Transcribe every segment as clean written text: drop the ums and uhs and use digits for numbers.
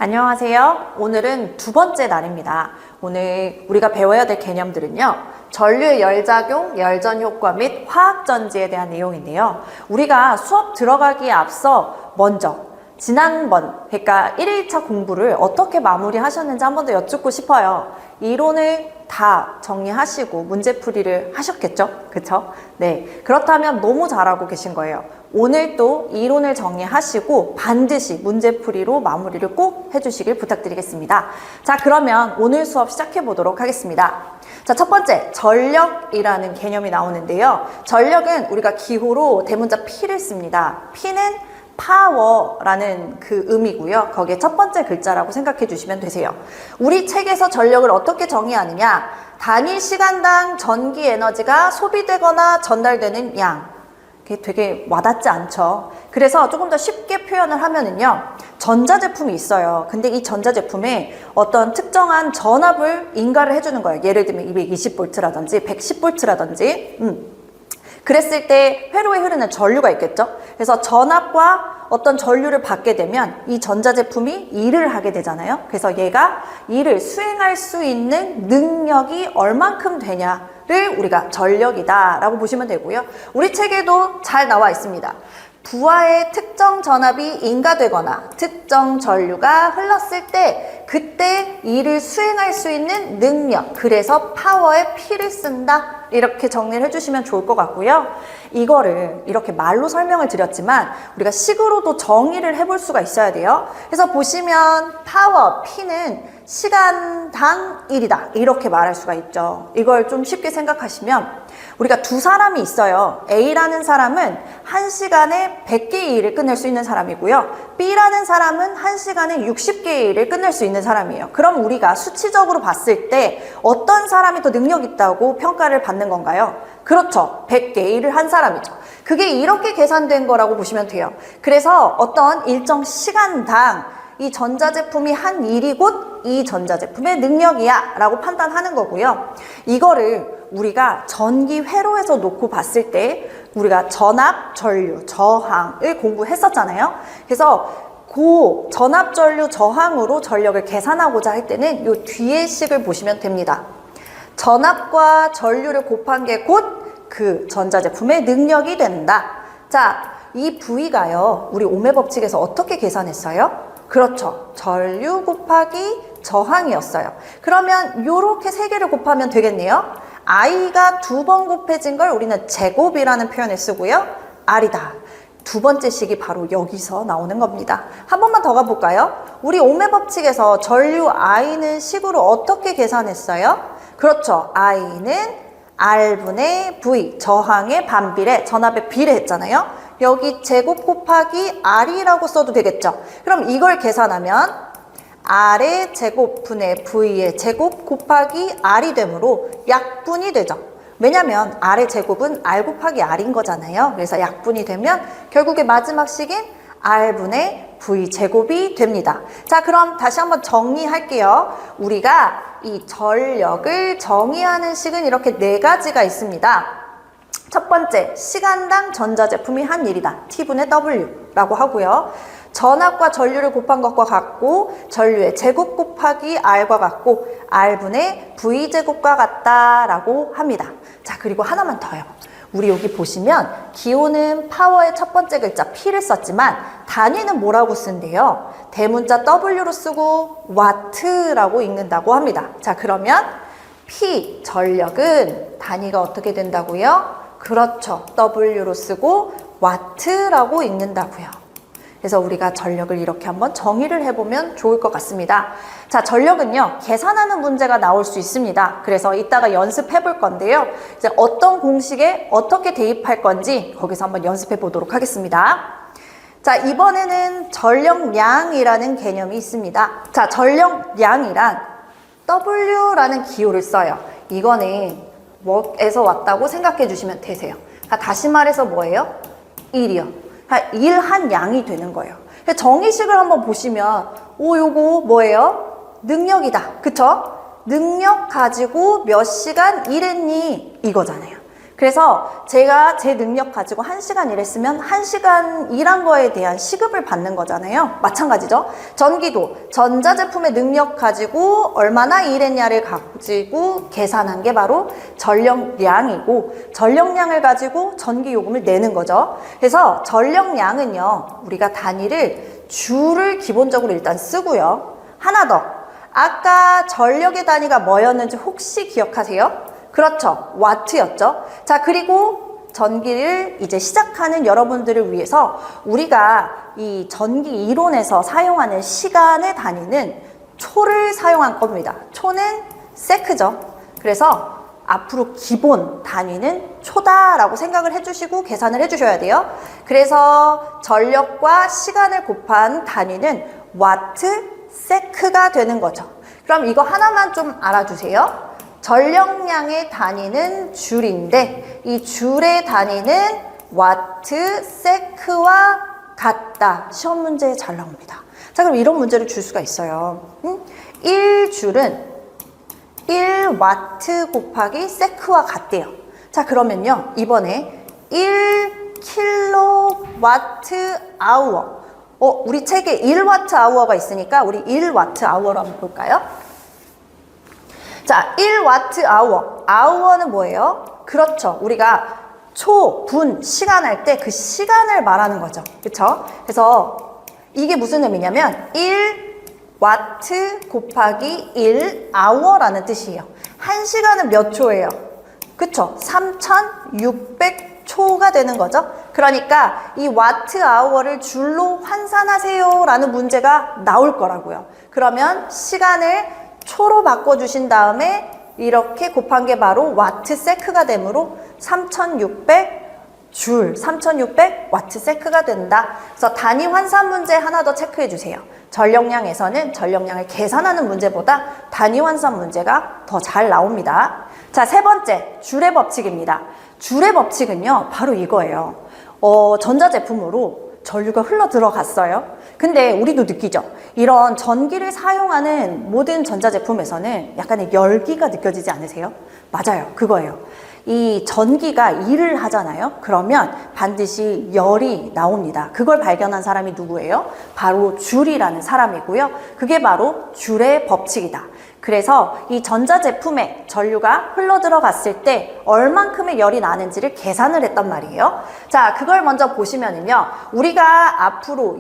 안녕하세요. 오늘은 두 번째 날입니다. 오늘 우리가 배워야 될 개념들은요. 전류의 열작용, 열전효과 및 화학전지에 대한 내용인데요. 우리가 수업 들어가기에 앞서 먼저 지난번, 그러니까 1일차 공부를 어떻게 마무리하셨는지 한 번 더 여쭙고 싶어요. 이론을 다 정리하시고 문제풀이를 하셨겠죠? 그쵸? 네. 그렇다면 너무 잘하고 계신 거예요. 오늘 또 이론을 정리하시고 반드시 문제풀이로 마무리를 꼭 해주시길 부탁드리겠습니다. 자, 그러면 오늘 수업 시작해 보도록 하겠습니다. 자, 첫 번째, 전력이라는 개념이 나오는데요. 전력은 우리가 기호로 대문자 P를 씁니다. P는 파워라는 그 의미고요. 거기에 첫 번째 글자라고 생각해 주시면 되세요. 우리 책에서 전력을 어떻게 정의하느냐? 단위 시간당 전기 에너지가 소비되거나 전달되는 양. 그게 되게 와닿지 않죠. 그래서 조금 더 쉽게 표현을 하면은요. 전자제품이 있어요. 근데 이 전자제품에 어떤 특정한 전압을 인가를 해주는 거예요. 예를 들면 220V라든지 110V라든지 그랬을 때 회로에 흐르는 전류가 있겠죠. 그래서 전압과 어떤 전류를 받게 되면 이 전자제품이 일을 하게 되잖아요. 그래서 얘가 일을 수행할 수 있는 능력이 얼만큼 되냐를 우리가 전력이다 라고 보시면 되고요. 우리 책에도 잘 나와 있습니다. 부하의 특정 전압이 인가되거나 특정 전류가 흘렀을 때 그때 일을 수행할 수 있는 능력, 그래서 파워에 P를 쓴다 이렇게 정리를 해주시면 좋을 것 같고요. 이거를 이렇게 말로 설명을 드렸지만 우리가 식으로도 정의를 해볼 수가 있어야 돼요. 그래서 보시면 파워 P는 시간당 1이다 이렇게 말할 수가 있죠. 이걸 좀 쉽게 생각하시면 우리가 두 사람이 있어요. A라는 사람은 1시간에 100개의 일을 끝낼 수 있는 사람이고요. B라는 사람은 1시간에 60개의 일을 끝낼 수 있는 사람이에요. 그럼 우리가 수치적으로 봤을 때 어떤 사람이 더 능력 있다고 평가를 받는 건가요? 그렇죠. 100개의 일을 한 사람이죠. 그게 이렇게 계산된 거라고 보시면 돼요. 그래서 어떤 일정 시간당 이 전자제품이 한 일이 곧 이 전자제품의 능력이야 라고 판단하는 거고요. 이거를 우리가 전기 회로에서 놓고 봤을 때 우리가 전압, 전류, 저항을 공부했었잖아요. 그래서 그 전압, 전류, 저항으로 전력을 계산하고자 할 때는 이 뒤에 식을 보시면 됩니다. 전압과 전류를 곱한 게 곧 그 전자제품의 능력이 된다. 자, 이 V가요. 우리 오메 법칙에서 어떻게 계산했어요? 그렇죠. 전류 곱하기 저항이었어요. 그러면 이렇게 세 개를 곱하면 되겠네요. I가 두 번 곱해진 걸 우리는 제곱이라는 표현을 쓰고요. R이다. 두 번째 식이 바로 여기서 나오는 겁니다. 한 번만 더 가볼까요? 우리 오메 법칙에서 전류 I는 식으로 어떻게 계산했어요? 그렇죠. I는 R분의 V, 저항의 반비례, 전압의 비례했잖아요. 여기 제곱 곱하기 R이라고 써도 되겠죠. 그럼 이걸 계산하면 R의 제곱분의 V의 제곱 곱하기 R이 되므로 약분이 되죠. 왜냐면 R의 제곱은 R 곱하기 R인 거잖아요. 그래서 약분이 되면 결국에 마지막 식인 R분의 V 제곱이 됩니다. 자, 그럼 다시 한번 정리할게요. 우리가 이 전력을 정의하는 식은 이렇게 네 가지가 있습니다. 첫 번째, 시간당 전자제품이 한 일이다. T분의 W라고 하고요. 전압과 전류를 곱한 것과 같고 전류의 제곱 곱하기 R과 같고 R분의 V제곱과 같다라고 합니다. 자, 그리고 하나만 더요. 우리 여기 보시면 기호는 파워의 첫 번째 글자 P를 썼지만 단위는 뭐라고 쓴대요? 대문자 W로 쓰고 와트라고 읽는다고 합니다. 자, 그러면 P, 전력은 단위가 어떻게 된다고요? 그렇죠. W로 쓰고 와트라고 읽는다고요. 그래서 우리가 전력을 이렇게 한번 정의를 해보면 좋을 것 같습니다. 자, 전력은요, 계산하는 문제가 나올 수 있습니다. 그래서 이따가 연습해 볼 건데요. 이제 어떤 공식에 어떻게 대입할 건지 거기서 한번 연습해 보도록 하겠습니다. 자, 이번에는 전력량이라는 개념이 있습니다. 자, 전력량이란 W라는 기호를 써요. 이거는 work에서 왔다고 생각해 주시면 되세요. 다시 말해서 뭐예요? 1이요. 일한 양이 되는 거예요. 정의식을 한번 보시면 요거 뭐예요? 능력이다. 그쵸? 능력 가지고 몇 시간 일했니? 이거잖아요. 그래서 제가 제 능력 가지고 1시간 일했으면 1시간 일한 거에 대한 시급을 받는 거잖아요. 마찬가지죠. 전기도 전자제품의 능력 가지고 얼마나 일했냐를 가지고 계산한 게 바로 전력량이고, 전력량을 가지고 전기요금을 내는 거죠. 그래서 전력량은요, 우리가 단위를 주를 기본적으로 일단 쓰고요. 하나 더, 아까 전력의 단위가 뭐였는지 혹시 기억하세요? 그렇죠. 와트였죠. 자, 그리고 전기를 이제 시작하는 여러분들을 위해서 우리가 이 전기 이론에서 사용하는 시간의 단위는 초를 사용한 겁니다. 초는 세크죠. 그래서 앞으로 기본 단위는 초다라고 생각을 해주시고 계산을 해주셔야 돼요. 그래서 전력과 시간을 곱한 단위는 와트 세크가 되는 거죠. 그럼 이거 하나만 좀 알아주세요. 전력량의 단위는 줄인데 이 줄의 단위는 와트 세크와 같다. 시험 문제에 잘 나옵니다. 자, 그럼 이런 문제를 줄 수가 있어요. 1줄은 1와트 곱하기 세크와 같대요. 자, 그러면요, 이번에 1kW 아워. 우리 책에 1와트 아워가 있으니까 우리 1와트 아워로 한번 볼까요? 자, 1와트 아워. 아워는 뭐예요? 그렇죠. 우리가 초, 분, 시간 할 때 그 시간을 말하는 거죠. 그렇죠? 그래서 이게 무슨 의미냐면 1와트 곱하기 1 아워라는 뜻이에요. 1시간은 몇 초예요? 그쵸? 3600초가 되는 거죠. 그러니까 이 와트 아워를 줄로 환산하세요 라는 문제가 나올 거라고요. 그러면 시간을 초로 바꿔주신 다음에 이렇게 곱한 게 바로 와트 세크가 되므로 3600줄, 3600 와트 세크가 된다. 그래서 단위 환산 문제 하나 더 체크해 주세요. 전력량에서는 전력량을 계산하는 문제보다 단위 환산 문제가 더 잘 나옵니다. 자, 세 번째, 줄의 법칙입니다. 줄의 법칙은요, 바로 이거예요. 전자제품으로 전류가 흘러 들어갔어요. 근데 우리도 느끼죠. 이런 전기를 사용하는 모든 전자제품에서는 약간의 열기가 느껴지지 않으세요? 맞아요. 그거예요. 이 전기가 일을 하잖아요. 그러면 반드시 열이 나옵니다. 그걸 발견한 사람이 누구예요? 바로 줄이라는 사람이고요. 그게 바로 줄의 법칙이다. 그래서 이 전자제품에 전류가 흘러 들어갔을 때 얼만큼의 열이 나는지를 계산을 했단 말이에요. 자, 그걸 먼저 보시면은요, 우리가 앞으로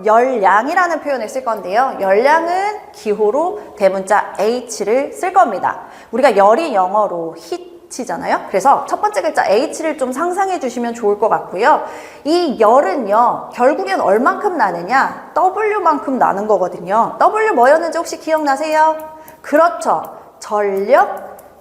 열량이라는 표현을 쓸 건데요. 열량은 기호로 대문자 H를 쓸 겁니다. 우리가 열이 영어로 heat이잖아요. 그래서 첫 번째 글자 H를 좀 상상해 주시면 좋을 것 같고요. 이 열은요, 결국엔 얼만큼 나느냐? W만큼 나는 거거든요. W 뭐였는지 혹시 기억나세요? 그렇죠.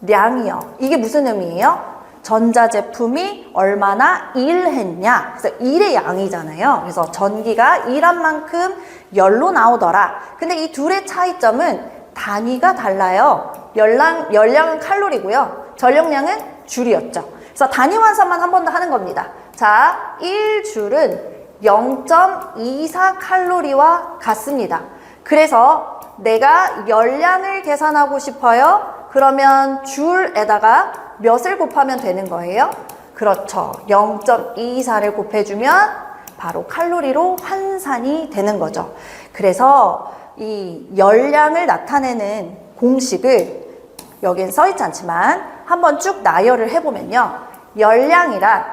전력량이요. 이게 무슨 의미예요? 전자제품이 얼마나 일했냐. 그래서 일의 양이잖아요. 그래서 전기가 일한 만큼 열로 나오더라. 근데 이 둘의 차이점은 단위가 달라요. 열량은 칼로리고요. 전력량은 줄이었죠. 그래서 단위 환산만 한 번 더 하는 겁니다. 자, 1줄은 0.24 칼로리와 같습니다. 그래서 내가 열량을 계산하고 싶어요. 그러면 줄에다가 몇을 곱하면 되는 거예요? 그렇죠. 0.24를 곱해주면 바로 칼로리로 환산이 되는 거죠. 그래서 이 열량을 나타내는 공식을 여긴 써있지 않지만 한번 쭉 나열을 해보면요. 열량이란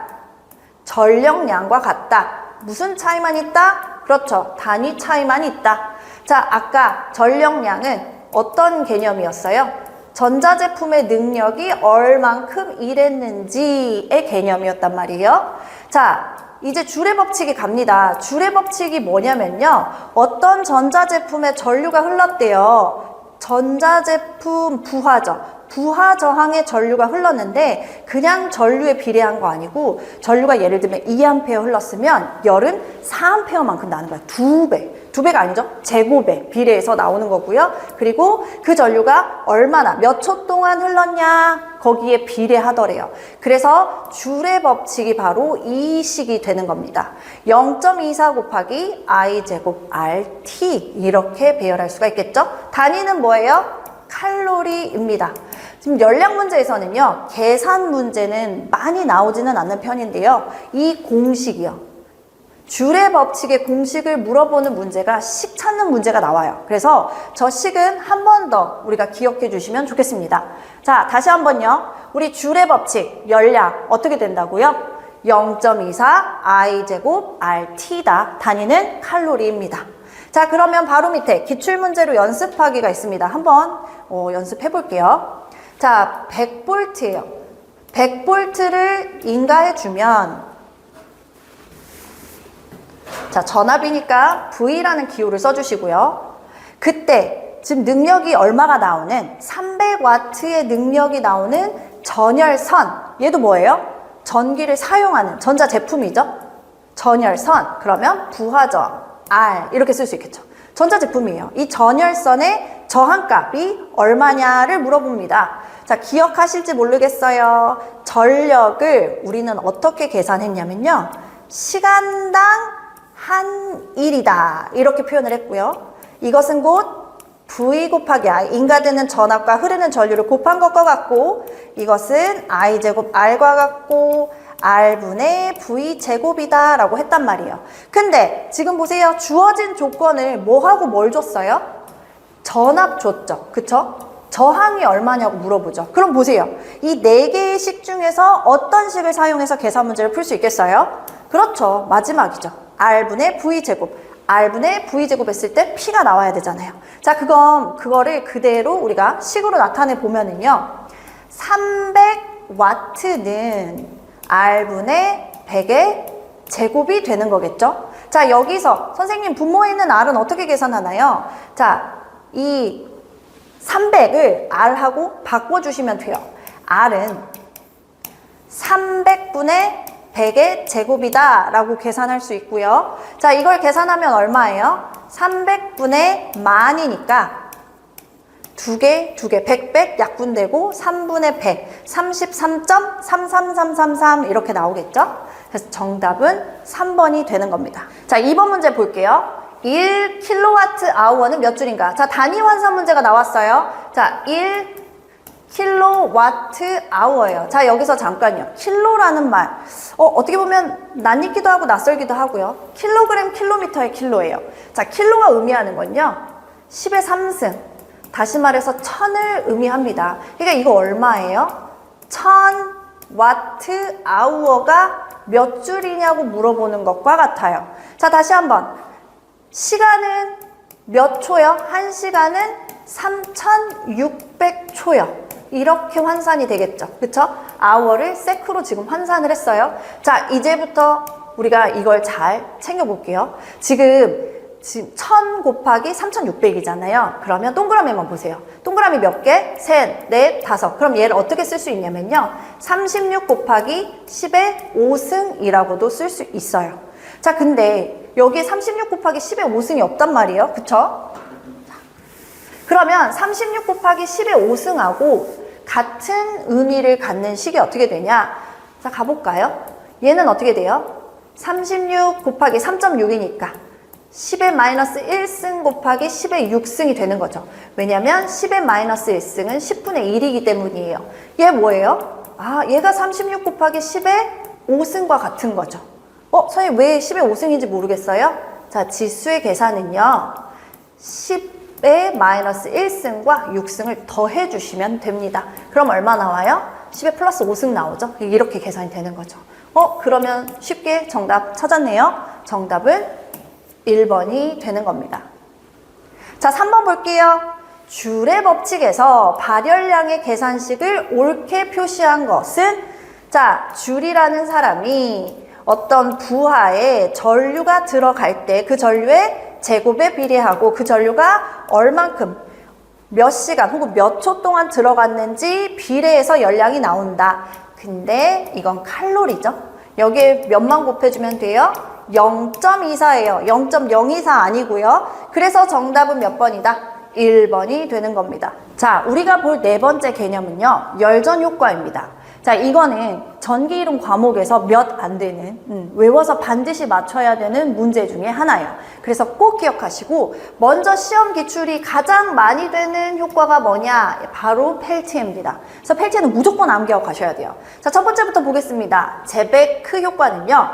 전력량과 같다. 무슨 차이만 있다? 그렇죠. 단위 차이만 있다. 자, 아까 전력량은 어떤 개념이었어요? 전자제품의 능력이 얼만큼 일했는지의 개념이었단 말이에요. 자, 이제 줄의 법칙이 갑니다. 줄의 법칙이 뭐냐면요. 어떤 전자제품에 전류가 흘렀대요. 전자제품 부하죠. 부하 저항의 전류가 흘렀는데 그냥 전류에 비례한 거 아니고 전류가 예를 들면 2A 흘렀으면 열은 4A만큼 나는 거야. 2배. 2배가 아니죠. 제곱에 비례해서 나오는 거고요. 그리고 그 전류가 얼마나 몇 초 동안 흘렀냐 거기에 비례하더래요. 그래서 줄의 법칙이 바로 이 식이 되는 겁니다. 0.24 곱하기 I 제곱 RT 이렇게 배열할 수가 있겠죠. 단위는 뭐예요? 칼로리입니다. 지금 열량 문제에서는요, 계산 문제는 많이 나오지는 않는 편인데요. 이 공식이요. 줄의 법칙의 공식을 물어보는 문제가 식 찾는 문제가 나와요. 그래서 저 식은 한 번 더 우리가 기억해 주시면 좋겠습니다. 자, 다시 한번요. 우리 줄의 법칙, 열량 어떻게 된다고요? 0.24 i제곱 RT다. 단위는 칼로리입니다. 자, 그러면 바로 밑에 기출문제로 연습하기가 있습니다. 한번 연습해 볼게요. 자, 100V예요. 100V를 인가해 주면, 자, 전압이니까 V라는 기호를 써주시고요. 그때 지금 능력이 얼마가 나오는 300W의 능력이 나오는 전열선, 얘도 뭐예요? 전기를 사용하는 전자제품이죠. 전열선, 그러면 부하저항 R 이렇게 쓸 수 있겠죠. 전자제품이에요. 이 전열선의 저항값이 얼마냐를 물어봅니다. 자, 기억하실지 모르겠어요. 전력을 우리는 어떻게 계산했냐면요. 시간당 한 일이다. 이렇게 표현을 했고요. 이것은 곧 V 곱하기 I, 인가되는 전압과 흐르는 전류를 곱한 것과 같고, 이것은 I제곱 R과 같고 R분의 V제곱이다 라고 했단 말이에요. 근데 지금 보세요. 주어진 조건을 뭐하고 뭘 줬어요? 전압 줬죠. 그쵸? 저항이 얼마냐고 물어보죠. 그럼 보세요. 이 4개의 식 중에서 어떤 식을 사용해서 계산 문제를 풀 수 있겠어요? 그렇죠. 마지막이죠. R분의 V제곱. R분의 V제곱 했을 때 P가 나와야 되잖아요. 자, 그거를 그대로 우리가 식으로 나타내 보면은요. 300W는 R분의 100의 제곱이 되는 거겠죠? 자, 여기서 선생님 분모에 있는 R은 어떻게 계산하나요? 자, 이 300을 R하고 바꿔주시면 돼요. R은 300분의 100의 제곱이다 라고 계산할 수 있고요. 자, 이걸 계산하면 얼마예요? 300분의 만이니까 2개, 100 약분되고 3분의 100, 33.33333 이렇게 나오겠죠? 그래서 정답은 3번이 되는 겁니다. 자, 2번 문제 볼게요. 1kWh는 몇 줄인가? 자, 단위 환산 문제가 나왔어요. 자, 1kWh예요. 자, 여기서 잠깐요. 킬로라는 말, 어떻게 보면 낯익기도 하고 낯설기도 하고요. 킬로그램, 킬로미터의 킬로예요. 자, 킬로가 의미하는 건요. 10의 3승. 다시 말해서 1000을 의미합니다. 그러니까 이거 얼마예요? 1000Wh가 몇 줄이냐고 물어보는 것과 같아요. 자, 다시 한번. 시간은 몇 초요? 1시간은 3600초요. 이렇게 환산이 되겠죠. 그쵸? hour를 세크로 지금 환산을 했어요. 자, 이제부터 우리가 이걸 잘 챙겨볼게요. 지금 1000 곱하기 3600이잖아요. 그러면 동그라미만 보세요. 동그라미 몇 개? 셋, 넷, 다섯. 그럼 얘를 어떻게 쓸 수 있냐면요. 36 곱하기 10의 5승이라고도 쓸 수 있어요. 자, 근데 여기에 36 곱하기 10의 5승이 없단 말이에요. 그쵸? 그러면 36 곱하기 10의 5승하고 같은 의미를 갖는 식이 어떻게 되냐? 자, 가볼까요? 얘는 어떻게 돼요? 36 곱하기 3.6이니까 10의 마이너스 1승 곱하기 10의 6승이 되는 거죠. 왜냐면 10의 마이너스 1승은 10분의 1이기 때문이에요. 얘 뭐예요? 아, 얘가 36 곱하기 10의 5승과 같은 거죠. 선생님 왜 10의 5승인지 모르겠어요? 자, 지수의 계산은요. 10의 마이너스 1승과 6승을 더해 주시면 됩니다. 그럼 얼마 나와요? 10의 플러스 5승 나오죠? 이렇게 계산이 되는 거죠. 그러면 쉽게 정답 찾았네요. 정답은 1번이 되는 겁니다. 자, 3번 볼게요. 줄의 법칙에서 발열량의 계산식을 옳게 표시한 것은, 자, 줄이라는 사람이 어떤 부하에 전류가 들어갈 때 그 전류의 제곱에 비례하고 그 전류가 얼만큼 몇 시간 혹은 몇 초 동안 들어갔는지 비례해서 열량이 나온다. 근데 이건 칼로리죠. 여기에 몇만 곱해주면 돼요? 0.24예요. 0.024 아니고요. 그래서 정답은 몇 번이다? 1번이 되는 겁니다. 자, 우리가 볼 네 번째 개념은요. 열전 효과입니다. 자, 이거는 전기 이론 과목에서 몇 안 되는, 외워서 반드시 맞춰야 되는 문제 중에 하나예요. 그래서 꼭 기억하시고, 먼저 시험 기출이 가장 많이 되는 효과가 뭐냐? 바로 펠티어입니다. 그래서 펠티어는 무조건 암기하고 가셔야 돼요. 자, 첫 번째부터 보겠습니다. 제베크 효과는요,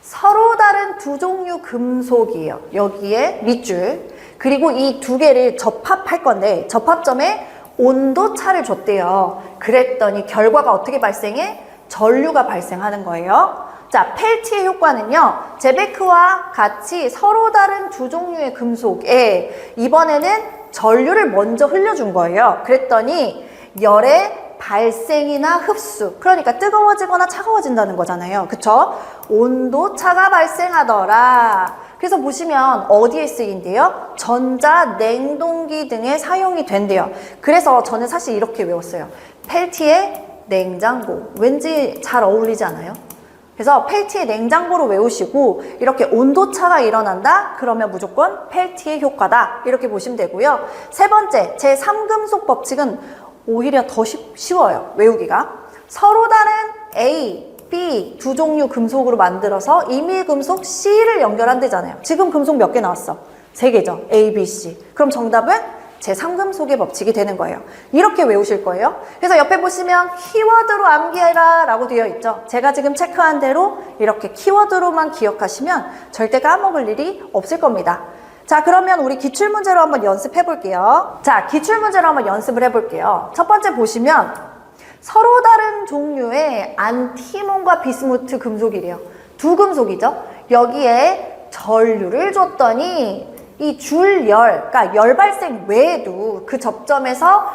서로 다른 두 종류 금속이에요. 여기에 밑줄. 그리고 이 두 개를 접합할 건데, 접합점에 온도 차를 줬대요. 그랬더니 결과가 어떻게 발생해? 전류가 발생하는 거예요. 자, 펠티의 효과는요, 제베크와 같이 서로 다른 두 종류의 금속에 이번에는 전류를 먼저 흘려준 거예요. 그랬더니 열의 발생이나 흡수, 그러니까 뜨거워지거나 차가워진다는 거잖아요. 그쵸? 온도차가 발생하더라. 그래서 보시면 어디에 쓰인대요? 전자, 냉동기 등에 사용이 된대요. 그래서 저는 사실 이렇게 외웠어요. 펠티의 냉장고. 왠지 잘 어울리지 않아요? 그래서 펠티의 냉장고로 외우시고, 이렇게 온도차가 일어난다? 그러면 무조건 펠티의 효과다. 이렇게 보시면 되고요. 세 번째, 제3금속 법칙은 오히려 더 쉬워요, 외우기가. 서로 다른 A, B 두 종류 금속으로 만들어서 이밀금속 C를 연결한대잖아요. 지금 금속 몇 개 나왔어? 3개죠. A, B, C. 그럼 정답은 제3금속의 법칙이 되는 거예요. 이렇게 외우실 거예요. 그래서 옆에 보시면 키워드로 암기해라 라고 되어 있죠. 제가 지금 체크한 대로 이렇게 키워드로만 기억하시면 절대 까먹을 일이 없을 겁니다. 자, 그러면 우리 기출문제로 한번 연습해 볼게요. 자, 기출문제로 한번 연습을 해 볼게요. 첫 번째 보시면 서로 다른 종류의 안티몬과 비스무트 금속이래요. 두 금속이죠. 여기에 전류를 줬더니 이 줄열, 그러니까 열 발생 외에도 그 접점에서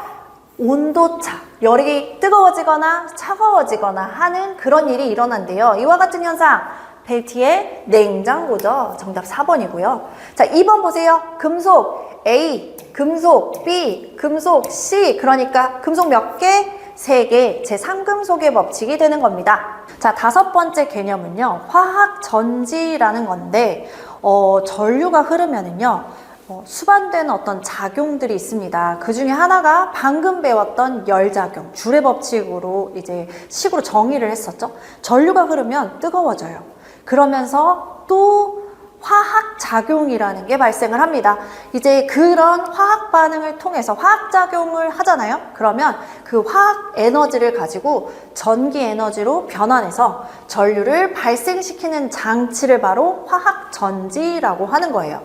온도차, 열이 뜨거워지거나 차가워지거나 하는 그런 일이 일어난대요. 이와 같은 현상, 펠티의 냉장고죠. 정답 4번이고요. 자, 2번 보세요. 금속 A, 금속 B, 금속 C. 그러니까 금속 몇 개? 3개, 제3금속의 법칙이 되는 겁니다. 자, 5번째 개념은요, 화학전지라는 건데, 전류가 흐르면은요, 수반되는 어떤 작용들이 있습니다. 그 중에 하나가 방금 배웠던 열작용, 줄의 법칙으로 이제 식으로 정의를 했었죠. 전류가 흐르면 뜨거워져요. 그러면서 또 화학작용이라는 게 발생을 합니다. 이제 그런 화학 반응을 통해서 화학작용을 하잖아요. 그러면 그 화학 에너지를 가지고 전기 에너지로 변환해서 전류를 발생시키는 장치를 바로 화학전지라고 하는 거예요.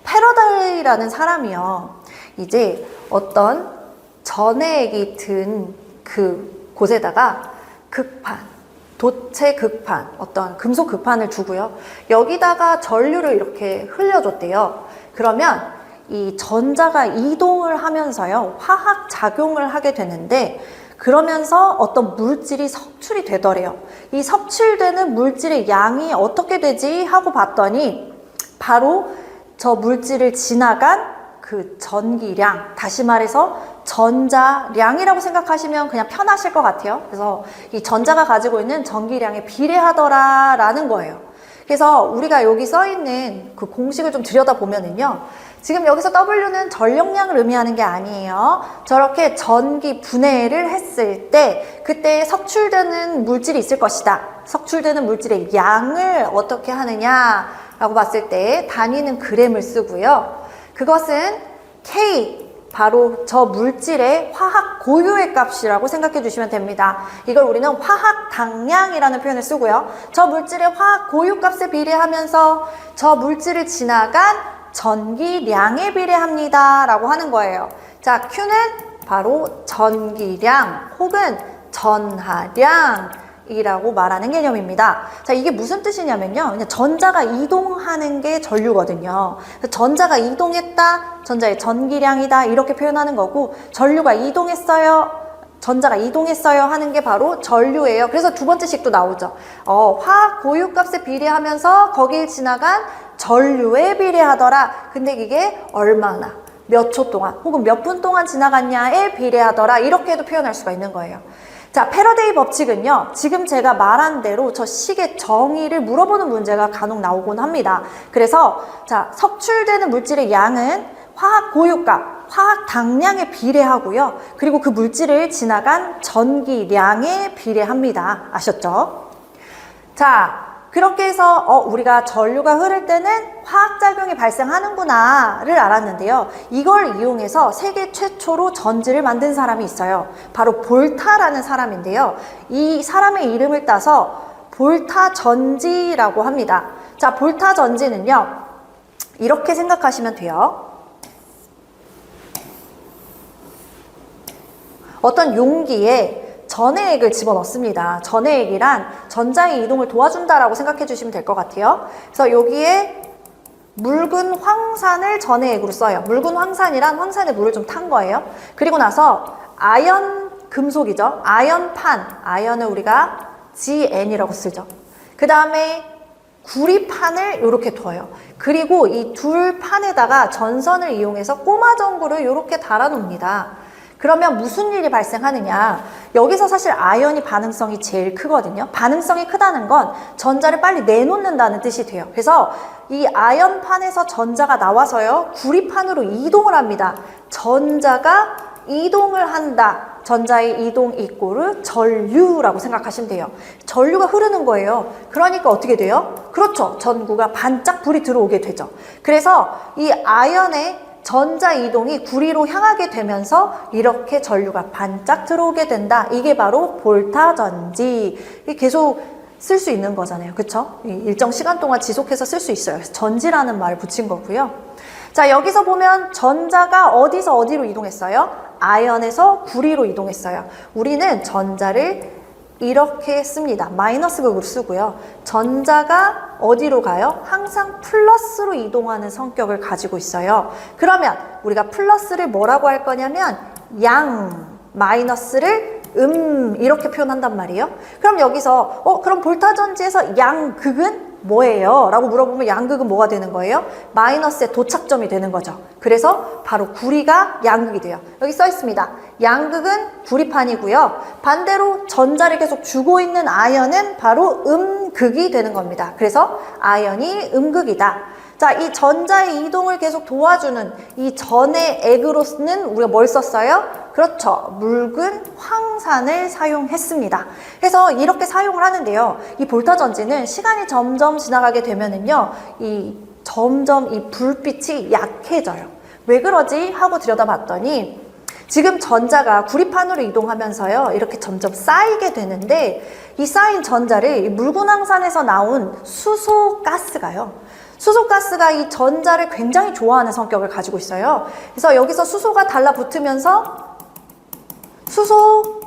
패러다이라는 사람이요, 이제 어떤 전해액이 든 그 곳에다가 극판, 도체 극판, 어떤 금속 극판을 두고요, 여기다가 전류를 이렇게 흘려줬대요. 그러면 이 전자가 이동을 하면서요, 화학 작용을 하게 되는데, 그러면서 어떤 물질이 석출이 되더래요. 이 석출되는 물질의 양이 어떻게 되지 하고 봤더니 바로 저 물질을 지나간 그 전기량, 다시 말해서 전자량이라고 생각하시면 그냥 편하실 것 같아요. 그래서 이 전자가 가지고 있는 전기량에 비례하더라라는 거예요. 그래서 우리가 여기 써있는 그 공식을 좀 들여다보면은요, 지금 여기서 W는 전력량을 의미하는 게 아니에요. 저렇게 전기 분해를 했을 때 그때 석출되는 물질이 있을 것이다. 석출되는 물질의 양을 어떻게 하느냐라고 봤을 때 단위는 g을 쓰고요. 그것은 K, 바로 저 물질의 화학 고유의 값이라고 생각해 주시면 됩니다. 이걸 우리는 화학 당량이라는 표현을 쓰고요. 저 물질의 화학 고유 값에 비례하면서 저 물질을 지나간 전기량에 비례합니다 라고 하는 거예요. 자, Q는 바로 전기량 혹은 전하량이라고 말하는 개념입니다. 자, 이게 무슨 뜻이냐면요, 그냥 전자가 이동하는 게 전류거든요. 전자가 이동했다, 전자의 전기량이다, 이렇게 표현하는 거고, 전류가 이동했어요, 전자가 이동했어요 하는 게 바로 전류예요. 그래서 두 번째 식도 나오죠. 화학 고유값에 비례하면서 거길 지나간 전류에 비례하더라. 근데 이게 얼마나, 몇 초 동안 혹은 몇 분 동안 지나갔냐에 비례하더라. 이렇게도 표현할 수가 있는 거예요. 자, 패러데이 법칙은요, 지금 제가 말한 대로 저 식의 정의를 물어보는 문제가 간혹 나오곤 합니다. 그래서 자, 석출되는 물질의 양은 화학 고유값 화학 당량에 비례하고요. 그리고 그 물질을 지나간 전기량에 비례합니다. 아셨죠? 자, 그렇게 해서 우리가 전류가 흐를 때는 화학작용이 발생하는구나를 알았는데요. 이걸 이용해서 세계 최초로 전지를 만든 사람이 있어요. 바로 볼타라는 사람인데요. 이 사람의 이름을 따서 볼타 전지라고 합니다. 자, 볼타 전지는요, 이렇게 생각하시면 돼요. 어떤 용기에 전해액을 집어넣습니다. 전해액이란 전자의 이동을 도와준다라고 생각해 주시면 될 것 같아요. 그래서 여기에 붉은 황산을 전해액으로 써요. 묽은 황산이란 황산에 물을 좀 탄 거예요. 그리고 나서 아연 금속이죠. 아연판, 아연을 우리가 GN이라고 쓰죠. 그 다음에 구리판을 이렇게 둬요. 그리고 이 둘 판에다가 전선을 이용해서 꼬마 전구를 이렇게 달아 놓습니다. 그러면 무슨 일이 발생하느냐? 여기서 사실 아연이 반응성이 제일 크거든요. 반응성이 크다는 건 전자를 빨리 내놓는다는 뜻이 돼요. 그래서 이 아연판에서 전자가 나와서요, 구리판으로 이동을 합니다. 전자가 이동을 한다. 전자의 이동 이꼬르 전류라고 생각하시면 돼요. 전류가 흐르는 거예요. 그러니까 어떻게 돼요? 그렇죠. 전구가 반짝 불이 들어오게 되죠. 그래서 이 아연의 전자 이동이 구리로 향하게 되면서 이렇게 전류가 반짝 들어오게 된다. 이게 바로 볼타 전지. 계속 쓸 수 있는 거잖아요. 그쵸? 일정 시간 동안 지속해서 쓸 수 있어요. 그래서 전지라는 말을 붙인 거고요. 자, 여기서 보면 전자가 어디서 어디로 이동했어요? 아연에서 구리로 이동했어요. 우리는 전자를 이렇게 씁니다. 마이너스 극으로 쓰고요. 전자가 어디로 가요? 항상 플러스로 이동하는 성격을 가지고 있어요. 그러면 우리가 플러스를 뭐라고 할 거냐면 양, 마이너스를 이렇게 표현한단 말이에요. 그럼 여기서 그럼 볼타 전지에서 양극은 뭐예요? 라고 물어보면 양극은 뭐가 되는 거예요? 마이너스의 도착점이 되는 거죠. 그래서 바로 구리가 양극이 돼요. 여기 써 있습니다. 양극은 구리판이고요. 반대로 전자를 계속 주고 있는 아연은 바로 음극이 되는 겁니다. 그래서 아연이 음극이다. 자, 이 전자의 이동을 계속 도와주는 이 전의 액으로는 우리가 뭘 썼어요? 그렇죠. 묽은 황산을 사용했습니다. 그래서 이렇게 사용을 하는데요. 이 볼타 전지는 시간이 점점 지나가게 되면은요, 점점 이 불빛이 약해져요. 왜 그러지? 하고 들여다봤더니 지금 전자가 구리판으로 이동하면서요, 이렇게 점점 쌓이게 되는데 이 쌓인 전자를 이 묽은 황산에서 나온 수소가스가요. 수소가스가 이 전자를 굉장히 좋아하는 성격을 가지고 있어요. 그래서 여기서 수소가 달라붙으면서 수소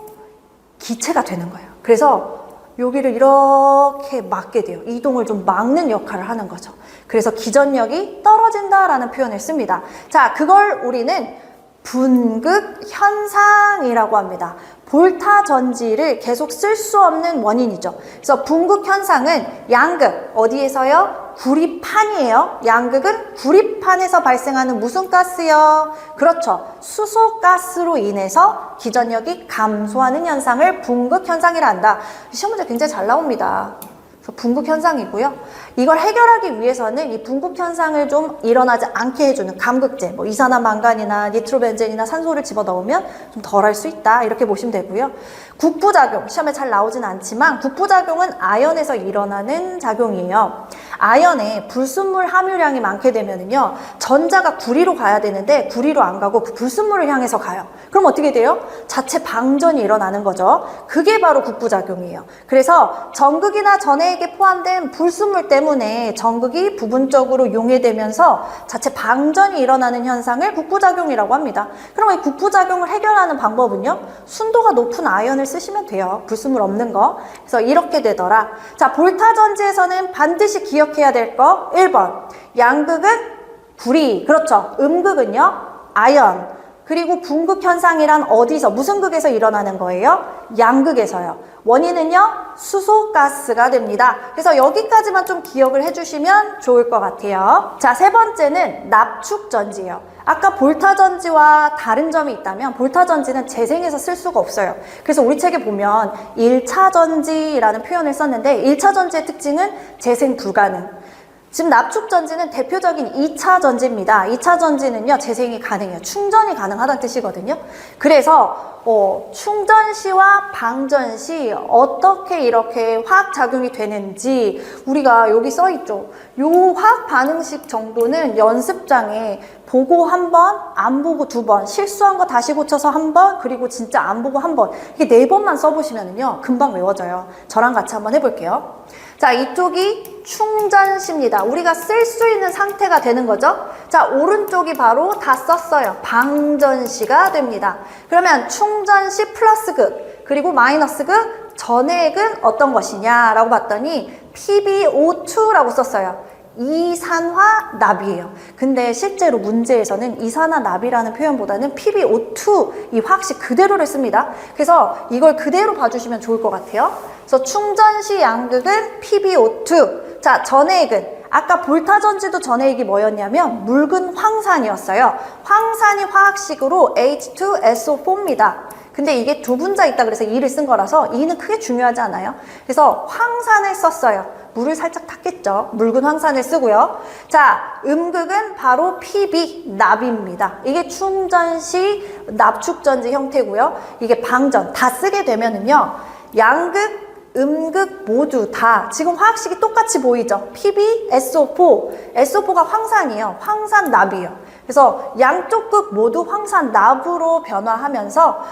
기체가 되는 거예요. 그래서 여기를 이렇게 막게 돼요. 이동을 좀 막는 역할을 하는 거죠. 그래서 기전력이 떨어진다라는 표현을 씁니다. 자, 그걸 우리는 분극 현상이라고 합니다. 볼타 전지를 계속 쓸 수 없는 원인이죠. 그래서 분극 현상은 양극, 어디에서요? 구리판이에요. 양극은 구리판에서 발생하는 무슨 가스요? 그렇죠. 수소가스로 인해서 기전력이 감소하는 현상을 분극 현상이라 한다. 시험 문제 굉장히 잘 나옵니다. 그래서 분극 현상이고요. 이걸 해결하기 위해서는 이 분극 현상을 좀 일어나지 않게 해주는 감극제, 뭐 이산화망간이나 니트로벤젠이나 산소를 집어넣으면 좀 덜 할 수 있다. 이렇게 보시면 되고요. 국부작용, 시험에 잘 나오진 않지만 국부작용은 아연에서 일어나는 작용이에요. 아연에 불순물 함유량이 많게 되면은요, 전자가 구리로 가야 되는데 구리로 안 가고 그 불순물을 향해서 가요. 그럼 어떻게 돼요? 자체 방전이 일어나는 거죠. 그게 바로 국부작용이에요. 그래서 전극이나 전해액에 포함된 불순물 때문에 전극이 부분적으로 용해되면서 자체 방전이 일어나는 현상을 국부작용이라고 합니다. 그럼 이 국부작용을 해결하는 방법은요, 순도가 높은 아연을 쓰시면 돼요. 불순물 없는 거. 그래서 이렇게 되더라. 자, 볼타 전지에서는 반드시 기억해야 될 거 1번 양극은 구리, 그렇죠. 음극은요 아연. 그리고 분극 현상이란 어디서, 무슨 극에서 일어나는 거예요? 양극에서요. 원인은요, 수소가스가 됩니다. 그래서 여기까지만 좀 기억을 해주시면 좋을 것 같아요. 자, 세 번째는 납축전지예요. 아까 볼타전지와 다른 점이 있다면 볼타전지는 재생해서 쓸 수가 없어요. 그래서 우리 책에 보면 1차 전지라는 표현을 썼는데 1차 전지의 특징은 재생 불가능. 지금 납축전지는 대표적인 2차 전지입니다. 2차 전지는요, 재생이 가능해요. 충전이 가능하다는 뜻이거든요. 그래서 충전 시와 방전 시 어떻게 이렇게 화학작용이 되는지 우리가 여기 써있죠. 요 화학 반응식 정도는 연습장에 보고 한 번, 안 보고 두 번, 실수한 거 다시 고쳐서 한 번, 그리고 진짜 안 보고 한 번, 이게 4번만 써보시면요 금방 외워져요. 저랑 같이 한번 해볼게요. 자, 이쪽이 충전시입니다. 우리가 쓸 수 있는 상태가 되는 거죠. 자, 오른쪽이 바로 다 썼어요. 방전시가 됩니다. 그러면 충전시 플러스 극, 그리고 마이너스 극, 전해액은 어떤 것이냐라고 봤더니 PbO2라고 썼어요. 이산화납이에요. 근데 실제로 문제에서는 이산화납이라는 표현보다는 PbO2 이 화학식 그대로를 씁니다. 그래서 이걸 그대로 봐주시면 좋을 것 같아요. 그래서 충전시 양극은 PbO2. 자, 전해액은 아까 볼타전지도 전해액이 뭐였냐면 묽은 황산이었어요. 황산이 화학식으로 H2SO4입니다. 근데 이게 두 분자 있다 그래서 2를 쓴 거라서 2는 크게 중요하지 않아요. 그래서 황산을 썼어요. 물을 살짝 탔겠죠. 묽은 황산을 쓰고요. 자, 음극은 바로 PB, 납입니다. 이게 충전시 납축전지 형태고요. 이게 방전, 다 쓰게 되면은요. 양극, 음극 모두 다 지금 화학식이 똑같이 보이죠. PbSO4, SO4가 황산이에요. 황산납이에요. 그래서 양쪽 극 모두 황산납으로 변화하면서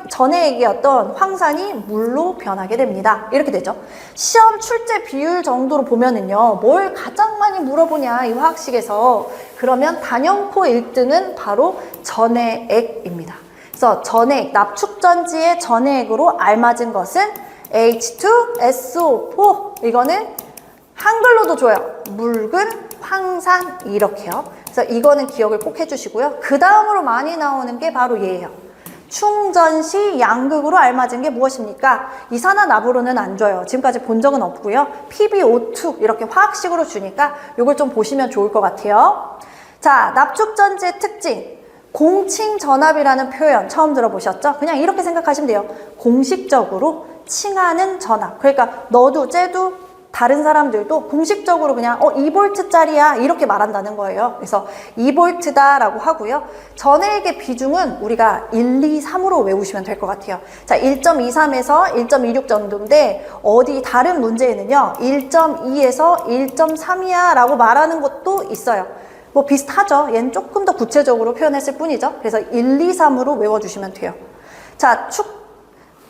전해액이었던 황산이 물로 변하게 됩니다. 이렇게 되죠. 시험 출제 비율 정도로 보면은요, 뭘 가장 많이 물어보냐 이 화학식에서. 그러면 단연코 1등은 바로 전해액입니다. 그래서 전해액, 납축전지의 전해액으로 알맞은 것은 H2SO4. 이거는 한글로도 줘요. 묽은 황산 이렇게요. 그래서 이거는 기억을 꼭 해주시고요. 그 다음으로 많이 나오는 게 바로 얘예요. 충전시 양극으로 알맞은 게 무엇입니까? 이산화납으로는 안 줘요. 지금까지 본 적은 없고요. PbO2 이렇게 화학식으로 주니까 이걸 좀 보시면 좋을 것 같아요. 자, 납축전지의 특징. 공칭전압이라는 표현 처음 들어보셨죠? 그냥 이렇게 생각하시면 돼요. 공식적으로 칭하는 전압. 그러니까 너도 쟤도 다른 사람들도 공식적으로 그냥 2V짜리야 이렇게 말한다는 거예요. 그래서 2V다라고 하고요. 전해액의 비중은 우리가 1, 2, 3으로 외우시면 될 것 같아요. 자, 1.23에서 1.26 정도인데 어디 다른 문제에는요. 1.2에서 1.3이야 라고 말하는 것도 있어요. 뭐 비슷하죠. 얘는 조금 더 구체적으로 표현했을 뿐이죠. 그래서 1, 2, 3으로 외워주시면 돼요. 자,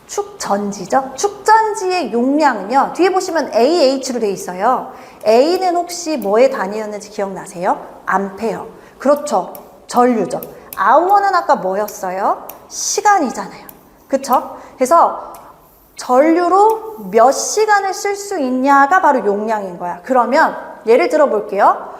축전지죠. 축전지의 용량은요. 뒤에 보시면 AH로 되어 있어요. A는 혹시 뭐의 단위였는지 기억나세요? 암페어. 그렇죠. 전류죠. 아우어는 아까 뭐였어요? 시간이잖아요. 그쵸? 그래서 전류로 몇 시간을 쓸 수 있냐가 바로 용량인 거야. 그러면 예를 들어 볼게요.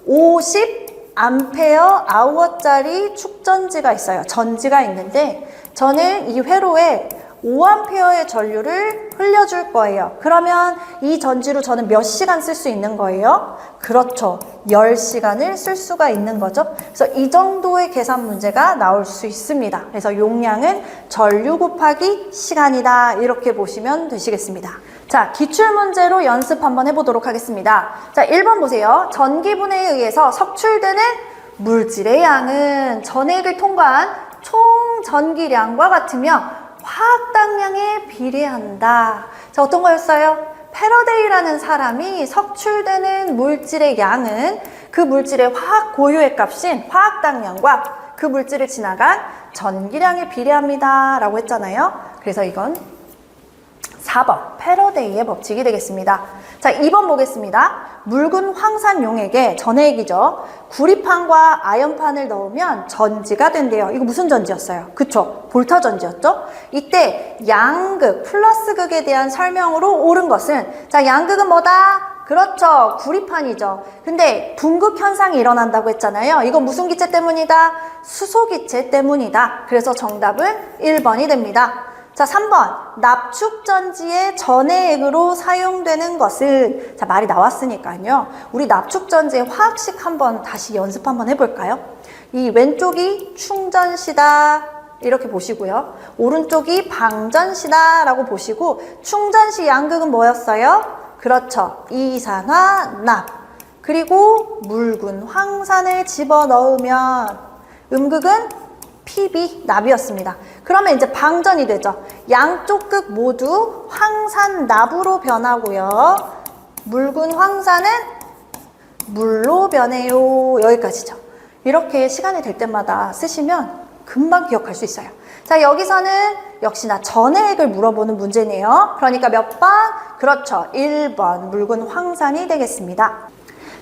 50 암페어 아우어짜리 축전지가 있어요. 전지가 있는데 저는 이 회로에 5A의 전류를 흘려줄 거예요. 그러면 이 전지로 저는 몇 시간 쓸 수 있는 거예요? 그렇죠. 10시간을 쓸 수가 있는 거죠. 그래서 이 정도의 계산 문제가 나올 수 있습니다. 그래서 용량은 전류 곱하기 시간이다. 이렇게 보시면 되시겠습니다. 자, 기출문제로 연습 한번 해보도록 하겠습니다. 자, 1번 보세요. 전기분해에 의해서 석출되는 물질의 양은 전해액을 통과한 총 전기량과 같으며 화학당량에 비례한다. 자, 어떤 거였어요? 패러데이라는 사람이 석출되는 물질의 양은 그 물질의 화학 고유의 값인 화학당량과 그 물질을 지나간 전기량에 비례합니다. 라고 했잖아요. 그래서 이건 4번 패러데이의 법칙이 되겠습니다. 자, 2번 보겠습니다. 묽은 황산용액에 전해액이죠. 구리판과 아연판을 넣으면 전지가 된대요. 이거 무슨 전지였어요? 그쵸? 볼타 전지였죠? 이때 양극, 플러스 극에 대한 설명으로 옳은 것은 자, 양극은 뭐다? 그렇죠. 구리판이죠. 근데 분극 현상이 일어난다고 했잖아요. 이건 무슨 기체 때문이다? 수소 기체 때문이다. 그래서 정답은 1번이 됩니다. 자, 3번 납축전지의 전해액으로 사용되는 것은 자, 말이 나왔으니까요. 우리 납축전지의 화학식 한번 다시 연습 한번 해볼까요? 이 왼쪽이 충전시다 이렇게 보시고요. 오른쪽이 방전시다 라고 보시고 충전시 양극은 뭐였어요? 그렇죠. 이산화납. 그리고 묽은 황산을 집어넣으면 음극은 Pb, 납이었습니다. 그러면 이제 방전이 되죠. 양쪽 극 모두 황산, 납으로 변하고요. 묽은 황산은 물로 변해요. 여기까지죠. 이렇게 시간이 될 때마다 쓰시면 금방 기억할 수 있어요. 자, 여기서는 역시나 전해액을 물어보는 문제네요. 그러니까 몇 번? 그렇죠. 1번 묽은 황산이 되겠습니다.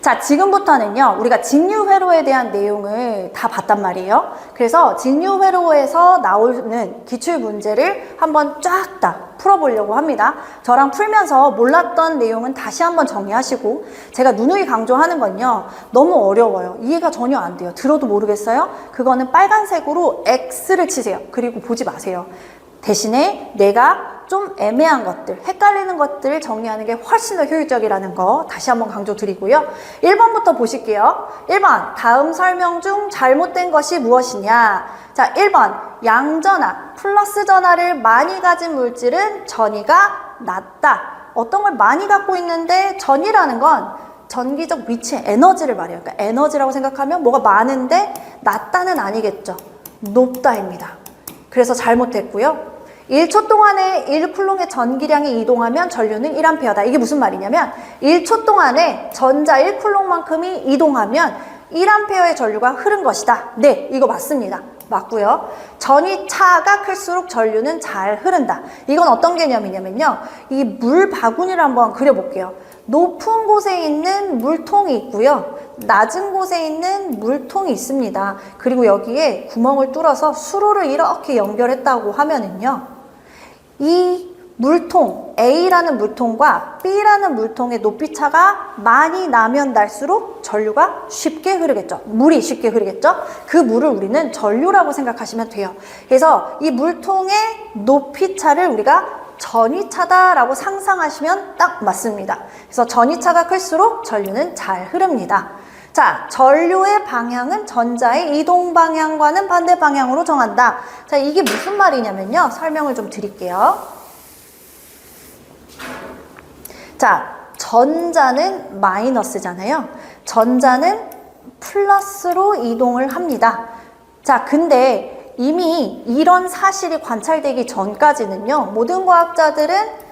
자, 지금부터는요, 우리가 직류회로에 대한 내용을 다 봤단 말이에요. 그래서 직류회로에서 나오는 기출문제를 한번 쫙 다 풀어보려고 합니다. 저랑 풀면서 몰랐던 내용은 다시 한번 정리하시고, 제가 누누이 강조하는 건요, 너무 어려워요. 이해가 전혀 안 돼요. 들어도 모르겠어요? 그거는 빨간색으로 X를 치세요. 그리고 보지 마세요. 대신에 내가 좀 애매한 것들, 헷갈리는 것들을 정리하는 게 훨씬 더 효율적이라는 거 다시 한번 강조드리고요. 1번부터 보실게요. 1번, 다음 설명 중 잘못된 것이 무엇이냐? 자, 1번, 양전하, 플러스 전하를 많이 가진 물질은 전이가 낮다. 어떤 걸 많이 갖고 있는데 전이라는 건 전기적 위치, 에너지를 말해요. 그러니까 에너지라고 생각하면 뭐가 많은데 낮다는 아니겠죠. 높다입니다. 그래서 잘못했고요. 1초 동안에 1쿨롱의 전기량이 이동하면 전류는 1A다. 이게 무슨 말이냐면 1초 동안에 전자 1쿨롱만큼이 이동하면 1A의 전류가 흐른 것이다. 네, 이거 맞습니다. 맞고요. 전이 차가 클수록 전류는 잘 흐른다. 이건 어떤 개념이냐면요. 이 물 바구니를 한번 그려볼게요. 높은 곳에 있는 물통이 있고요. 낮은 곳에 있는 물통이 있습니다. 그리고 여기에 구멍을 뚫어서 수로를 이렇게 연결했다고 하면은요. 이 물통, A라는 물통과 B라는 물통의 높이차가 많이 나면 날수록 전류가 쉽게 흐르겠죠. 물이 쉽게 흐르겠죠. 그 물을 우리는 전류라고 생각하시면 돼요. 그래서 이 물통의 높이차를 우리가 전위차다라고 상상하시면 딱 맞습니다. 그래서 전위차가 클수록 전류는 잘 흐릅니다. 자, 전류의 방향은 전자의 이동 방향과는 반대 방향으로 정한다. 자, 이게 무슨 말이냐면요. 설명을 좀 드릴게요. 자, 전자는 마이너스잖아요. 전자는 플러스로 이동을 합니다. 자, 근데 이미 이런 사실이 관찰되기 전까지는요. 모든 과학자들은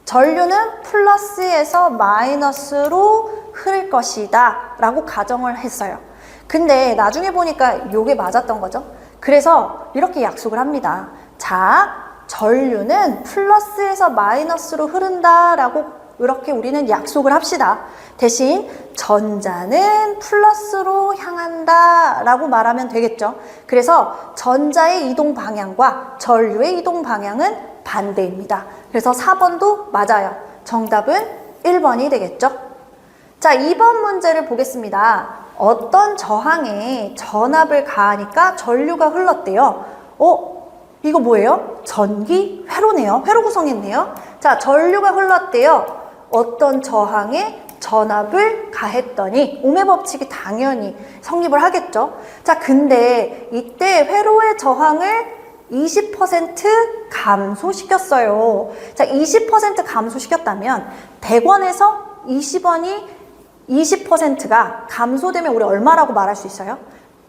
전류는 플러스에서 마이너스로 흐를 것이다 라고 가정을 했어요. 근데 나중에 보니까 이게 맞았던 거죠. 그래서 이렇게 약속을 합니다. 자, 전류는 플러스에서 마이너스로 흐른다 라고 이렇게 우리는 약속을 합시다. 대신 전자는 플러스로 향한다 라고 말하면 되겠죠. 그래서 전자의 이동 방향과 전류의 이동 방향은 반대입니다. 그래서 4번도 맞아요. 정답은 1번이 되겠죠. 자, 2번 문제를 보겠습니다. 어떤 저항에 전압을 가하니까 전류가 흘렀대요. 이거 뭐예요? 전기 회로네요. 회로 구성했네요. 자, 전류가 흘렀대요. 어떤 저항에 전압을 가했더니 ohm의 법칙이 당연히 성립을 하겠죠. 자, 근데 이때 회로의 저항을 20% 감소시켰어요. 자, 20% 감소시켰다면 100원에서 20원이 20%가 감소되면 우리 얼마라고 말할 수 있어요?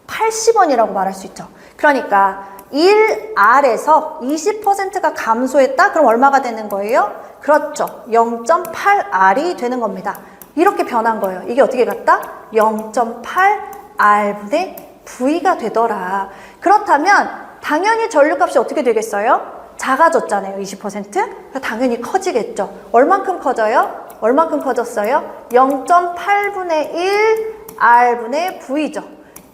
80원이라고 말할 수 있죠. 그러니까 1R에서 20%가 감소했다? 그럼 얼마가 되는 거예요? 그렇죠. 0.8R이 되는 겁니다. 이렇게 변한 거예요. 이게 어떻게 갔다? 0.8R분의 V가 되더라. 그렇다면 당연히 전류값이 어떻게 되겠어요? 작아졌잖아요. 20%? 당연히 커지겠죠. 얼만큼 커져요? 얼만큼 커졌어요? 0.8분의 1 R분의 V죠.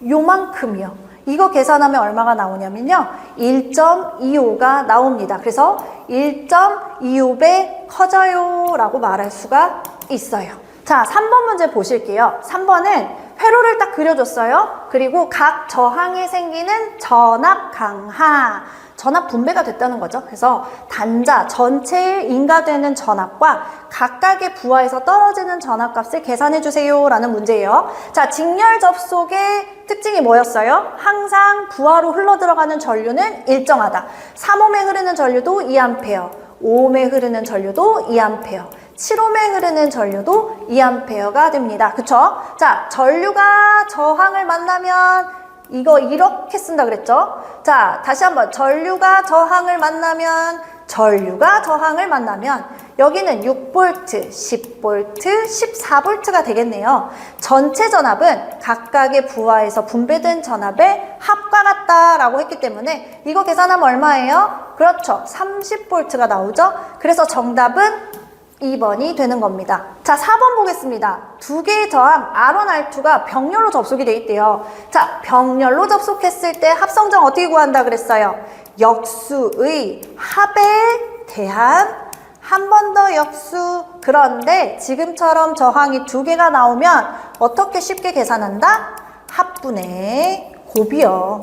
요만큼이요. 이거 계산하면 얼마가 나오냐면요. 1.25가 나옵니다. 그래서 1.25배 커져요 라고 말할 수가 있어요. 자, 3번 문제 보실게요. 3번은 회로를 딱 그려줬어요. 그리고 각 저항에 생기는 전압 강하. 전압 분배가 됐다는 거죠. 그래서 단자 전체에 인가되는 전압과 각각의 부하에서 떨어지는 전압값을 계산해 주세요 라는 문제예요. 자, 직렬 접속의 특징이 뭐였어요? 항상 부하로 흘러들어가는 전류는 일정하다. 3옴에 흐르는 전류도 2A, 5옴에 흐르는 전류도 2A. 7옴에 흐르는 전류도 2A가 됩니다. 그쵸? 자, 전류가 저항을 만나면 이거 이렇게 쓴다 그랬죠? 자, 다시 한번 전류가 저항을 만나면 여기는 6V, 10V, 14V가 되겠네요. 전체 전압은 각각의 부하에서 분배된 전압의 합과 같다라고 했기 때문에 이거 계산하면 얼마예요? 그렇죠. 30V가 나오죠? 그래서 정답은 2번이 되는 겁니다. 자, 4번 보겠습니다. 두 개의 저항 R1, R2가 병렬로 접속이 돼 있대요. 자, 병렬로 접속했을 때 합성정 어떻게 구한다 그랬어요? 역수의 합에 대한 한 번 더 역수. 그런데 지금처럼 저항이 두 개가 나오면 어떻게 쉽게 계산한다? 합분의 곱이요.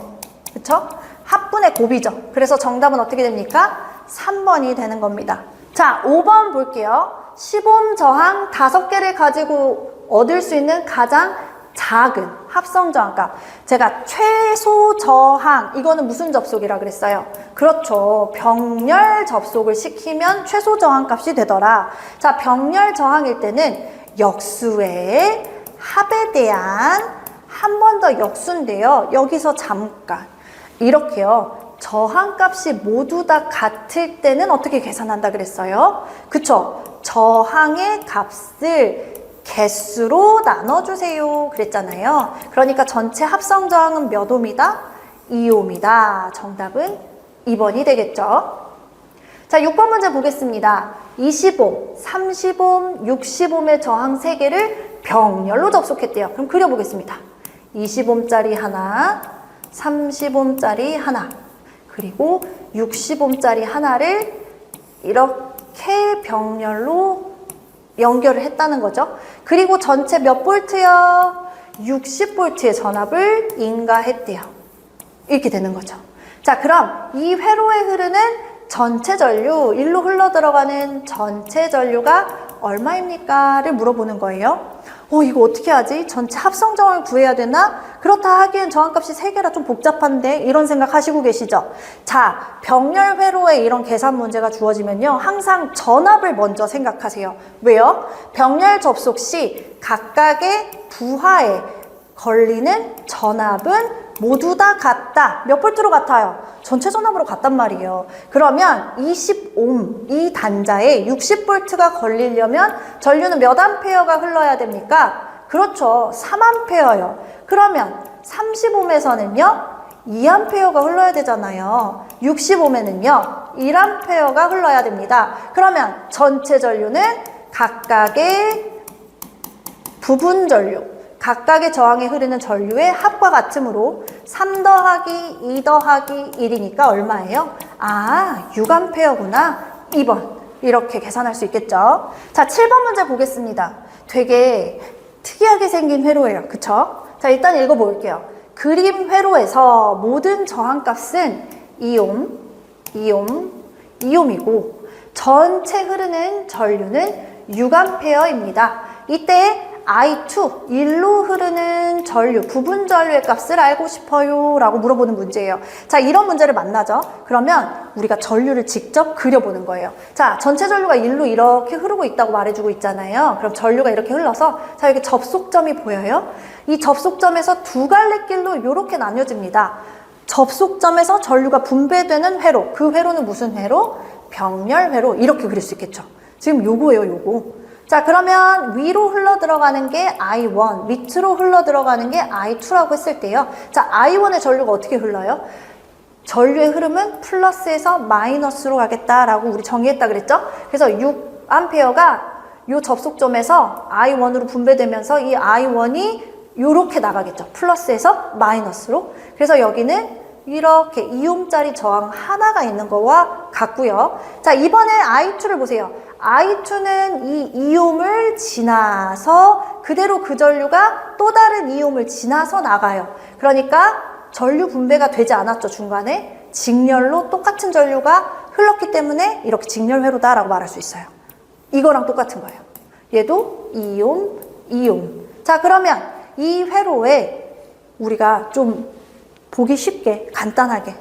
그쵸? 합분의 곱이죠. 그래서 정답은 어떻게 됩니까? 3번이 되는 겁니다. 자, 5번 볼게요. 10옴 저항 5개를 가지고 얻을 수 있는 가장 작은 합성 저항값. 제가 최소 저항, 이거는 무슨 접속이라 그랬어요? 그렇죠. 병렬 접속을 시키면 최소 저항값이 되더라. 자, 병렬 저항일 때는 역수의 합에 대한 한 번 더 역수인데요. 여기서 잠깐 이렇게요. 저항값이 모두 다 같을 때는 어떻게 계산한다 그랬어요? 그쵸? 저항의 값을 개수로 나눠주세요 그랬잖아요. 그러니까 전체 합성 저항은 몇 옴이다? 2옴이다. 정답은 2번이 되겠죠. 자, 6번 문제 보겠습니다. 20옴, 30옴, 60옴의 저항 3개를 병렬로 접속했대요. 그럼 그려보겠습니다. 20옴짜리 하나, 30옴짜리 하나, 그리고 60옴짜리 하나를 이렇게 병렬로 연결을 했다는 거죠. 그리고 전체 몇 볼트요? 60볼트의 전압을 인가했대요. 이렇게 되는 거죠. 자, 그럼 이 회로에 흐르는 전체 전류, 일로 흘러 들어가는 전체 전류가 얼마입니까?를 물어보는 거예요. 이거 어떻게 하지? 전체 합성 저항을 구해야 되나? 그렇다 하기엔 저항값이 3개라 좀 복잡한데? 이런 생각 하시고 계시죠? 자, 병렬 회로에 이런 계산 문제가 주어지면요. 항상 전압을 먼저 생각하세요. 왜요? 병렬 접속 시 각각의 부하에 걸리는 전압은 모두 다 같다. 몇 볼트로 같아요? 전체 전압으로 같단 말이에요. 그러면 20옴 이 단자에 60볼트가 걸리려면 전류는 몇 암페어가 흘러야 됩니까? 그렇죠. 3암페어요. 그러면 30옴에서는요. 2암페어가 흘러야 되잖아요. 60옴에는요. 1암페어가 흘러야 됩니다. 그러면 전체 전류는 각각의 부분 전류, 각각의 저항에 흐르는 전류의 합과 같으므로 3 더하기 2 더하기 1이니까 얼마예요? 6A구나. 2번. 이렇게 계산할 수 있겠죠? 자, 7번 문제 보겠습니다. 되게 특이하게 생긴 회로예요. 그쵸? 자, 일단 읽어볼게요. 그림 회로에서 모든 저항값은 2옴, 2옴, 2옴이고 전체 흐르는 전류는 6A입니다. 이때 I2, 일로 흐르는 전류, 부분 전류의 값을 알고 싶어요 라고 물어보는 문제예요. 자, 이런 문제를 만나죠. 그러면 우리가 전류를 직접 그려보는 거예요. 자, 전체 전류가 일로 이렇게 흐르고 있다고 말해주고 있잖아요. 그럼 전류가 이렇게 흘러서, 자, 여기 접속점이 보여요? 이 접속점에서 두 갈래 길로 이렇게 나뉘어집니다. 접속점에서 전류가 분배되는 회로, 그 회로는 무슨 회로? 병렬 회로. 이렇게 그릴 수 있겠죠. 지금 요거예요, 요거. 자, 그러면 위로 흘러 들어가는 게 I1, 밑으로 흘러 들어가는 게 I2라고 했을 때요. 자, I1의 전류가 어떻게 흘러요? 전류의 흐름은 플러스에서 마이너스로 가겠다라고 우리 정의했다 그랬죠? 그래서 6A가 이 접속점에서 I1으로 분배되면서 이 I1이 이렇게 나가겠죠. 플러스에서 마이너스로. 그래서 여기는 이렇게 2옴짜리 저항 하나가 있는 거와 같고요. 자, 이번에 I2를 보세요. I2는 이 2옴을 지나서 그대로 그 전류가 또 다른 2옴을 지나서 나가요. 그러니까 전류 분배가 되지 않았죠, 중간에. 직렬로 똑같은 전류가 흘렀기 때문에 이렇게 직렬회로다라고 말할 수 있어요. 이거랑 똑같은 거예요. 얘도 2옴, 2옴. 자, 그러면 이 회로에 우리가 좀 보기 쉽게 간단하게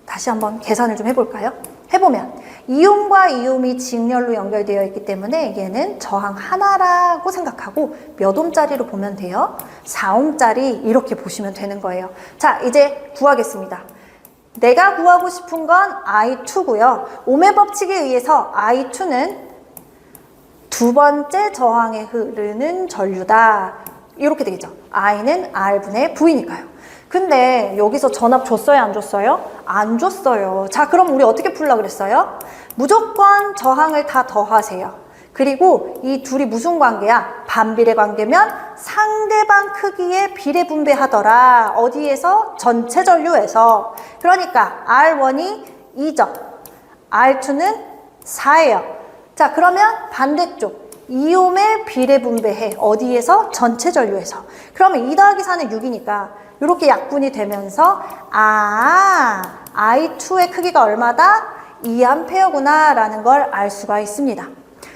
다시 한번 계산을 좀 해볼까요? 해보면 이온과 이온이 직렬로 연결되어 있기 때문에 얘는 저항 하나라고 생각하고 몇 옴짜리로 보면 돼요? 4옴짜리 이렇게 보시면 되는 거예요. 자, 이제 구하겠습니다. 내가 구하고 싶은 건 I2고요. ohm의 법칙에 의해서 I2는 두 번째 저항에 흐르는 전류다. 이렇게 되겠죠. I는 R분의 V니까요. 근데 여기서 전압 줬어요? 안 줬어요? 안 줬어요. 자, 그럼 우리 어떻게 풀려고 그랬어요? 무조건 저항을 다 더하세요. 그리고 이 둘이 무슨 관계야? 반비례 관계면 상대방 크기에 비례 분배하더라. 어디에서? 전체 전류에서. 그러니까 R1이 2죠. R2는 4예요. 자, 그러면 반대쪽. 2옴에 비례 분배해. 어디에서? 전체 전류에서. 그러면 2 더하기 4는 6이니까 이렇게 약분이 되면서 I2의 크기가 얼마다? 2A구나 라는 걸 알 수가 있습니다.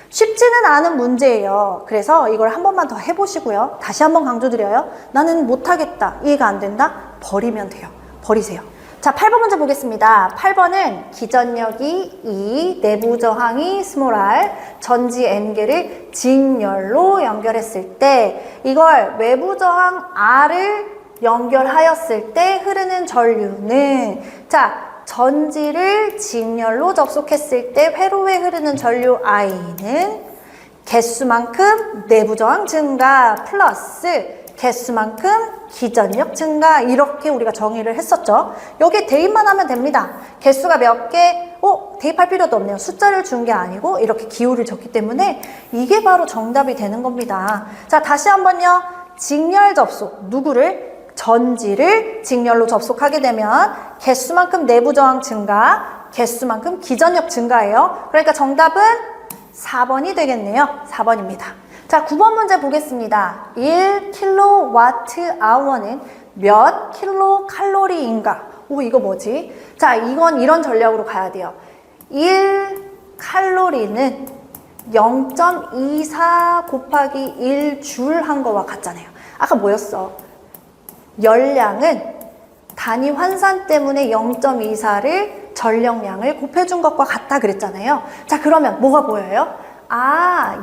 쉽지는 않은 문제예요. 그래서 이걸 한 번만 더 해보시고요. 다시 한번 강조드려요. 나는 못하겠다. 이해가 안 된다? 버리면 돼요. 버리세요. 자, 8번 문제 보겠습니다. 8번은 기전력이 2, 내부 저항이 r, 전지 n개를 직렬로 연결했을 때 이걸 외부 저항 r을 연결하였을 때 흐르는 전류는 자, 전지를 직렬로 접속했을 때 회로에 흐르는 전류 I는 개수만큼 내부 저항 증가 플러스 개수만큼 기전력 증가 이렇게 우리가 정의를 했었죠. 여기 대입만 하면 됩니다. 개수가 몇 개? 대입할 필요도 없네요. 숫자를 준 게 아니고 이렇게 기호를 줬기 때문에 이게 바로 정답이 되는 겁니다. 자, 다시 한번요. 직렬 접속. 누구를? 전지를 직렬로 접속하게 되면 개수만큼 내부 저항 증가, 개수만큼 기전력 증가예요. 그러니까 정답은 4번이 되겠네요. 4번입니다. 자, 9번 문제 보겠습니다. 1kWh는 몇 킬로칼로리인가? 이거 뭐지? 자, 이건 이런 전략으로 가야 돼요. 1칼로리는 0.24 곱하기 1줄 한 거와 같잖아요. 아까 뭐였어? 열량은 단위 환산 때문에 0.24를 전력량을 곱해준 것과 같다 그랬잖아요. 자, 그러면 뭐가 보여요?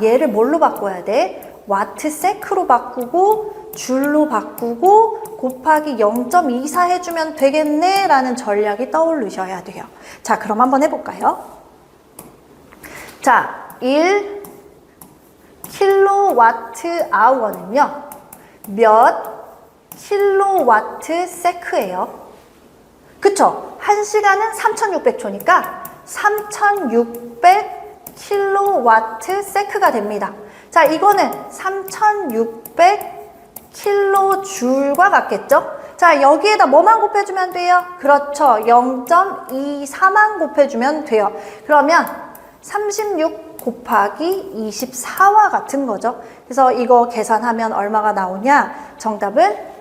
얘를 뭘로 바꿔야 돼? 와트세크로 바꾸고 줄로 바꾸고 곱하기 0.24 해주면 되겠네 라는 전략이 떠오르셔야 돼요. 자, 그럼 한번 해볼까요? 자, 1kWh는요 몇 킬로와트 세크예요. 그쵸? 1시간은 3600초니까 3600 킬로와트 세크가 됩니다. 자, 이거는 3600 킬로줄과 같겠죠? 자, 여기에다 뭐만 곱해주면 돼요? 그렇죠. 0.24만 곱해주면 돼요. 그러면 36 곱하기 24와 같은 거죠. 그래서 이거 계산하면 얼마가 나오냐? 정답은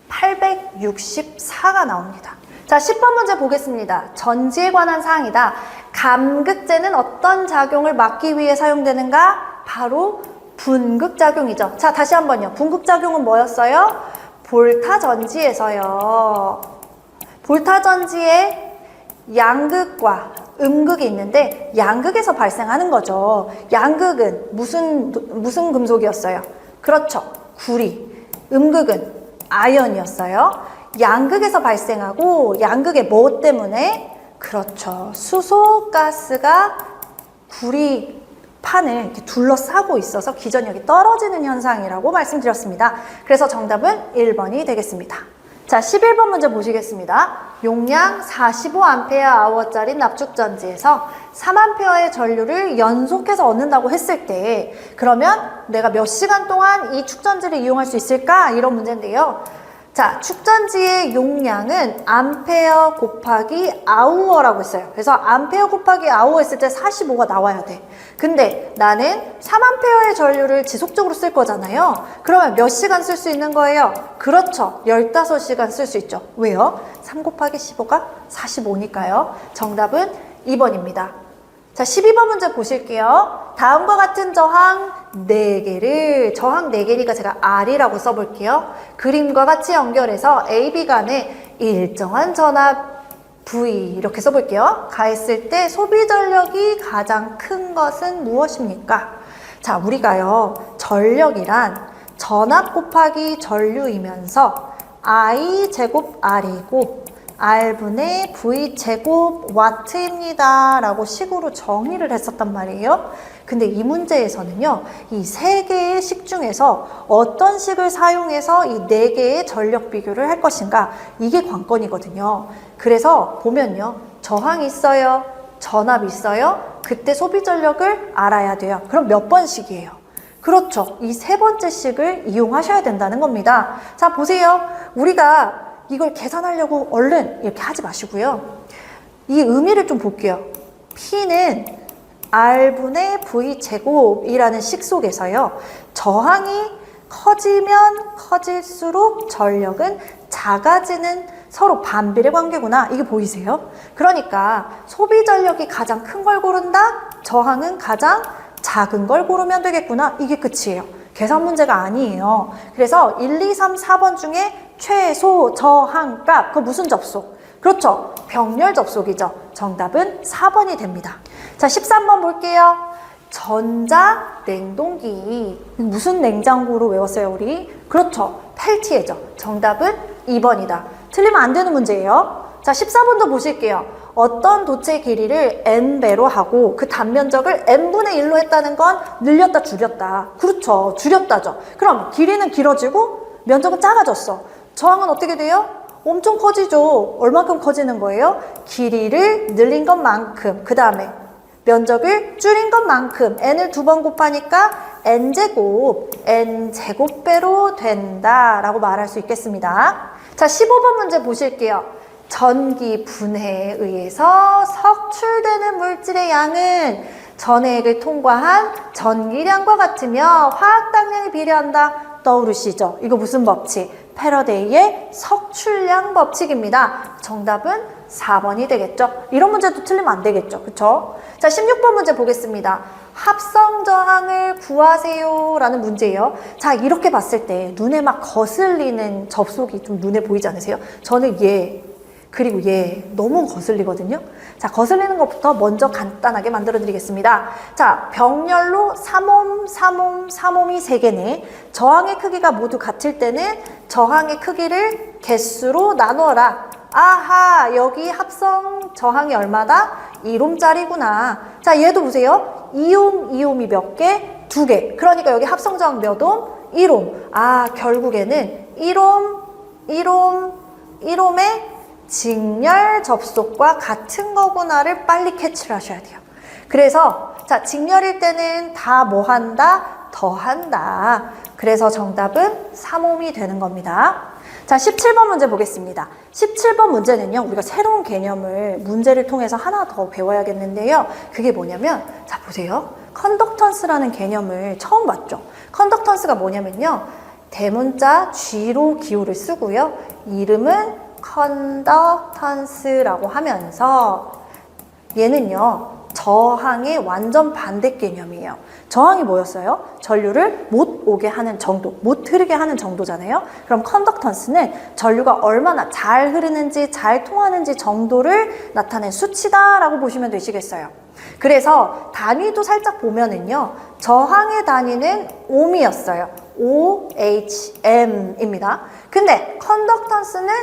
864가 나옵니다. 자, 10번 문제 보겠습니다. 전지에 관한 사항이다. 감극제는 어떤 작용을 막기 위해 사용되는가? 바로 분극작용이죠. 자, 다시 한번요. 분극작용은 뭐였어요? 볼타전지에서요. 볼타전지에 양극과 음극이 있는데 양극에서 발생하는 거죠. 양극은 무슨 금속이었어요? 그렇죠. 구리. 음극은 아연이었어요. 양극에서 발생하고 양극의 뭐 때문에? 그렇죠. 수소가스가 구리판을 이렇게 둘러싸고 있어서 기전력이 떨어지는 현상이라고 말씀드렸습니다. 그래서 정답은 1번이 되겠습니다. 자, 11번 문제 보시겠습니다. 용량 45Ah짜리 납축전지에서 3A의 전류를 연속해서 얻는다고 했을 때 그러면 내가 몇 시간 동안 이 축전지를 이용할 수 있을까? 이런 문제인데요. 자, 축전지의 용량은 암페어 곱하기 아우어라고 했어요. 그래서 암페어 곱하기 아우어 했을 때 45가 나와야 돼. 근데 나는 3암페어의 전류를 지속적으로 쓸 거잖아요. 그러면 몇 시간 쓸 수 있는 거예요? 그렇죠. 15시간 쓸 수 있죠. 왜요? 3 곱하기 15가 45니까요. 정답은 2번입니다. 자, 12번 문제 보실게요. 다음과 같은 저항 4개를, 저항 4개니까 제가 R이라고 써볼게요. 그림과 같이 연결해서 AB 간에 일정한 전압 V 이렇게 써볼게요. 가했을 때 소비 전력이 가장 큰 것은 무엇입니까? 자, 우리가요, 전력이란 전압 곱하기 전류이면서 I 제곱 R이고 R분의 V 제곱 와트입니다 라고 식으로 정의를 했었단 말이에요. 근데 이 문제에서는요, 이 세 개의 식 중에서 어떤 식을 사용해서 이 네 개의 전력 비교를 할 것인가, 이게 관건이거든요. 그래서 보면요, 저항 있어요, 전압 있어요, 그때 소비 전력을 알아야 돼요. 그럼 몇 번씩이에요? 그렇죠, 이 세 번째 식을 이용하셔야 된다는 겁니다. 자, 보세요. 우리가 이걸 계산하려고 얼른 이렇게 하지 마시고요, 이 의미를 좀 볼게요. P는 R분의 V제곱이라는 식 속에서요, 저항이 커지면 커질수록 전력은 작아지는 서로 반비례 관계구나, 이게 보이세요? 그러니까 소비 전력이 가장 큰 걸 고른다, 저항은 가장 작은 걸 고르면 되겠구나, 이게 끝이에요. 계산 문제가 아니에요. 그래서 1, 2, 3, 4번 중에 최소 저항값, 그 무슨 접속? 그렇죠, 병렬 접속이죠. 정답은 4번이 됩니다. 자, 13번 볼게요. 전자 냉동기, 무슨 냉장고로 외웠어요 우리? 그렇죠, 펠티에죠. 정답은 2번이다. 틀리면 안 되는 문제예요. 자, 14번도 보실게요. 어떤 도체 길이를 n배로 하고 그 단면적을 n분의 1로 했다는 건 늘렸다 줄였다. 그렇죠, 줄였다죠. 그럼 길이는 길어지고 면적은 작아졌어. 저항은 어떻게 돼요? 엄청 커지죠. 얼만큼 커지는 거예요? 길이를 늘린 것만큼, 그 다음에 면적을 줄인 것만큼 n을 2번 곱하니까 n제곱배로 된다라고 말할 수 있겠습니다. 자, 15번 문제 보실게요. 전기 분해에 의해서 석출되는 물질의 양은 전해액을 통과한 전기량과 같으며 화학당량에 비례한다. 떠오르시죠? 이거 무슨 법칙? 패러데이의 석출량 법칙입니다. 정답은 4번이 되겠죠? 이런 문제도 틀리면 안 되겠죠? 그쵸? 자, 16번 문제 보겠습니다. 합성 저항을 구하세요 라는 문제예요. 자, 이렇게 봤을 때 눈에 막 거슬리는 접속이 좀 눈에 보이지 않으세요? 저는 얘, 그리고 얘 너무 거슬리거든요. 자, 거슬리는 것부터 먼저 간단하게 만들어 드리겠습니다. 자, 병렬로 3옴, 3옴, 3옴이 3개네. 저항의 크기가 모두 같을 때는 저항의 크기를 개수로 나누어라. 아하, 여기 합성 저항이 얼마다? 1옴짜리구나. 자, 얘도 보세요. 2옴, 2옴이 몇 개? 2개. 그러니까 여기 합성 저항 몇 옴? 1옴. 아, 결국에는 1옴, 1옴, 1옴의 직렬 접속과 같은 거구나를 빨리 캐치를 하셔야 돼요. 그래서 자, 직렬일 때는 다 뭐 한다? 더한다. 그래서 정답은 3옴이 되는 겁니다. 자, 17번 문제 보겠습니다. 17번 문제는요, 우리가 새로운 개념을 문제를 통해서 하나 더 배워야겠는데요. 그게 뭐냐면, 자, 보세요. 컨덕턴스라는 개념을 처음 봤죠. 컨덕턴스가 뭐냐면요, 대문자 G로 기호를 쓰고요, 이름은 컨덕턴스라고 하면서 얘는요, 저항의 완전 반대 개념이에요. 저항이 뭐였어요? 전류를 못 오게 하는 정도, 못 흐르게 하는 정도잖아요. 그럼 컨덕턴스는 전류가 얼마나 잘 흐르는지, 잘 통하는지 정도를 나타낸 수치다라고 보시면 되시겠어요. 그래서 단위도 살짝 보면은요, 저항의 단위는 옴이었어요. OHM입니다. 근데 컨덕턴스는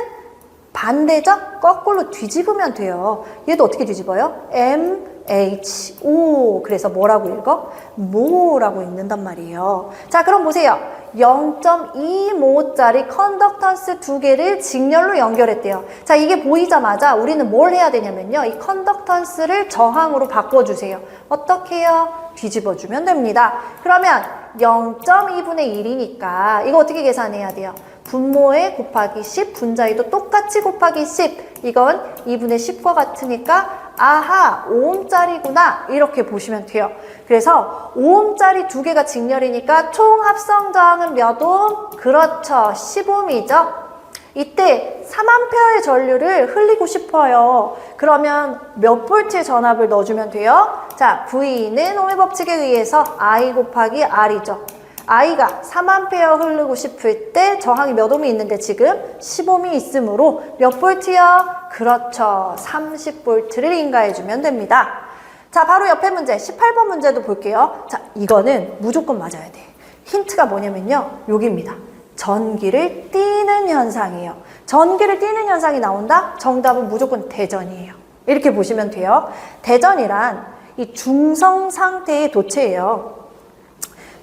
반대죠? 거꾸로 뒤집으면 돼요. 얘도 어떻게 뒤집어요? MHO. 그래서 뭐라고 읽어? 모라고 읽는단 말이에요. 자, 그럼 보세요. 0.2모짜리 컨덕턴스 2개를 직렬로 연결했대요. 자, 이게 보이자마자 우리는 뭘 해야 되냐면요, 이 컨덕턴스를 저항으로 바꿔주세요. 어떻게 해요? 뒤집어주면 됩니다. 그러면 0.2분의 1이니까 이거 어떻게 계산해야 돼요? 분모에 곱하기 10, 분자에도 똑같이 곱하기 10. 이건 2분의 10과 같으니까 아하, 5옴짜리구나 이렇게 보시면 돼요. 그래서 5옴짜리 2개가 직렬이니까 총 합성 저항은 몇 옴? 그렇죠, 10옴이죠. 이때 3A의 전류를 흘리고 싶어요. 그러면 몇 볼트의 전압을 넣어주면 돼요? 자, V는 옴의 법칙에 의해서 I 곱하기 R이죠. I가 3A 흐르고 싶을 때 저항이 몇 옴이 있는데 지금 10옴이 있으므로 몇 볼트요? 그렇죠. 30볼트를 인가해주면 됩니다. 자, 바로 옆에 문제 18번 문제도 볼게요. 자, 이거는 무조건 맞아야 돼. 힌트가 뭐냐면요. 여기입니다. 전기를 띠는 현상이에요. 전기를 띠는 현상이 나온다? 정답은 무조건 대전이에요. 이렇게 보시면 돼요. 대전이란 이 중성 상태의 도체예요.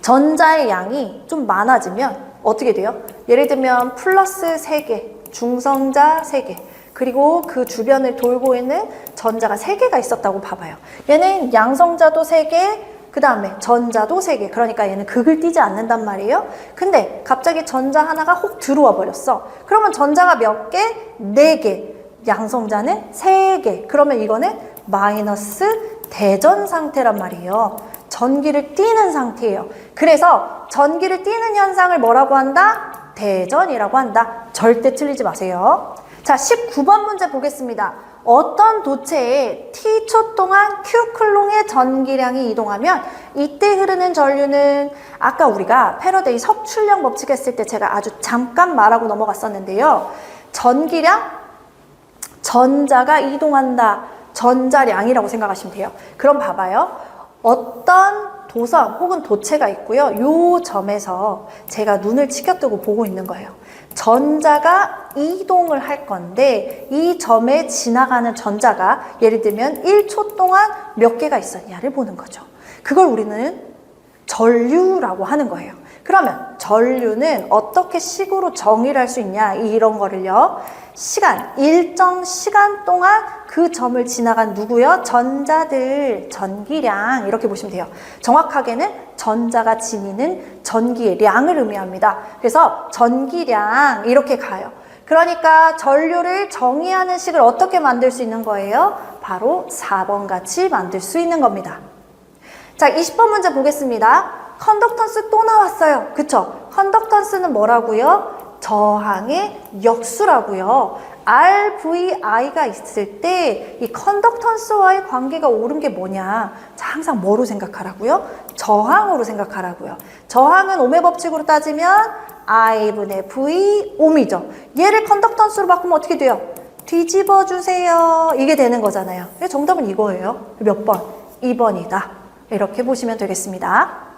전자의 양이 좀 많아지면 어떻게 돼요? 예를 들면 플러스 3개, 중성자 3개, 그리고 그 주변을 돌고 있는 전자가 3개가 있었다고 봐봐요. 얘는 양성자도 3개, 그 다음에 전자도 3개. 그러니까 얘는 극을 띠지 않는단 말이에요. 근데 갑자기 전자 하나가 혹 들어와 버렸어. 그러면 전자가 몇 개? 4개. 양성자는 3개. 그러면 이거는 마이너스 대전 상태란 말이에요. 전기를 띠는 상태예요. 그래서 전기를 띠는 현상을 뭐라고 한다? 대전이라고 한다. 절대 틀리지 마세요. 자, 19번 문제 보겠습니다. 어떤 도체에 t초 동안 q클롱의 전기량이 이동하면 이때 흐르는 전류는 아까 우리가 패러데이 석출량 법칙 했을 때 제가 아주 잠깐 말하고 넘어갔었는데요. 전기량, 전자가 이동한다. 전자량이라고 생각하시면 돼요. 그럼 봐봐요. 어떤 도선 혹은 도체가 있고요. 요 점에서 제가 눈을 치켜뜨고 보고 있는 거예요. 전자가 이동을 할 건데 이 점에 지나가는 전자가 예를 들면 1초 동안 몇 개가 있었냐를 보는 거죠. 그걸 우리는 전류라고 하는 거예요. 그러면 전류는 어떻게 식으로 정의를 할 수 있냐 이런 거를요. 시간, 일정 시간 동안 그 점을 지나간 누구요? 전자들, 전기량 이렇게 보시면 돼요. 정확하게는 전자가 지니는 전기의 량을 의미합니다. 그래서 전기량 이렇게 가요. 그러니까 전류를 정의하는 식을 어떻게 만들 수 있는 거예요? 바로 4번 같이 만들 수 있는 겁니다. 자, 20번 문제 보겠습니다. 컨덕턴스 또 나왔어요. 그쵸? 컨덕턴스는 뭐라고요? 저항의 역수라고요. RVI가 있을 때 이 컨덕턴스와의 관계가 옳은 게 뭐냐? 자, 항상 뭐로 생각하라고요? 저항으로 생각하라고요. 저항은 옴의 법칙으로 따지면 I분의 V 옴이죠. 얘를 컨덕턴스로 바꾸면 어떻게 돼요? 뒤집어 주세요. 이게 되는 거잖아요. 정답은 이거예요. 몇 번? 2번이다. 이렇게 보시면 되겠습니다.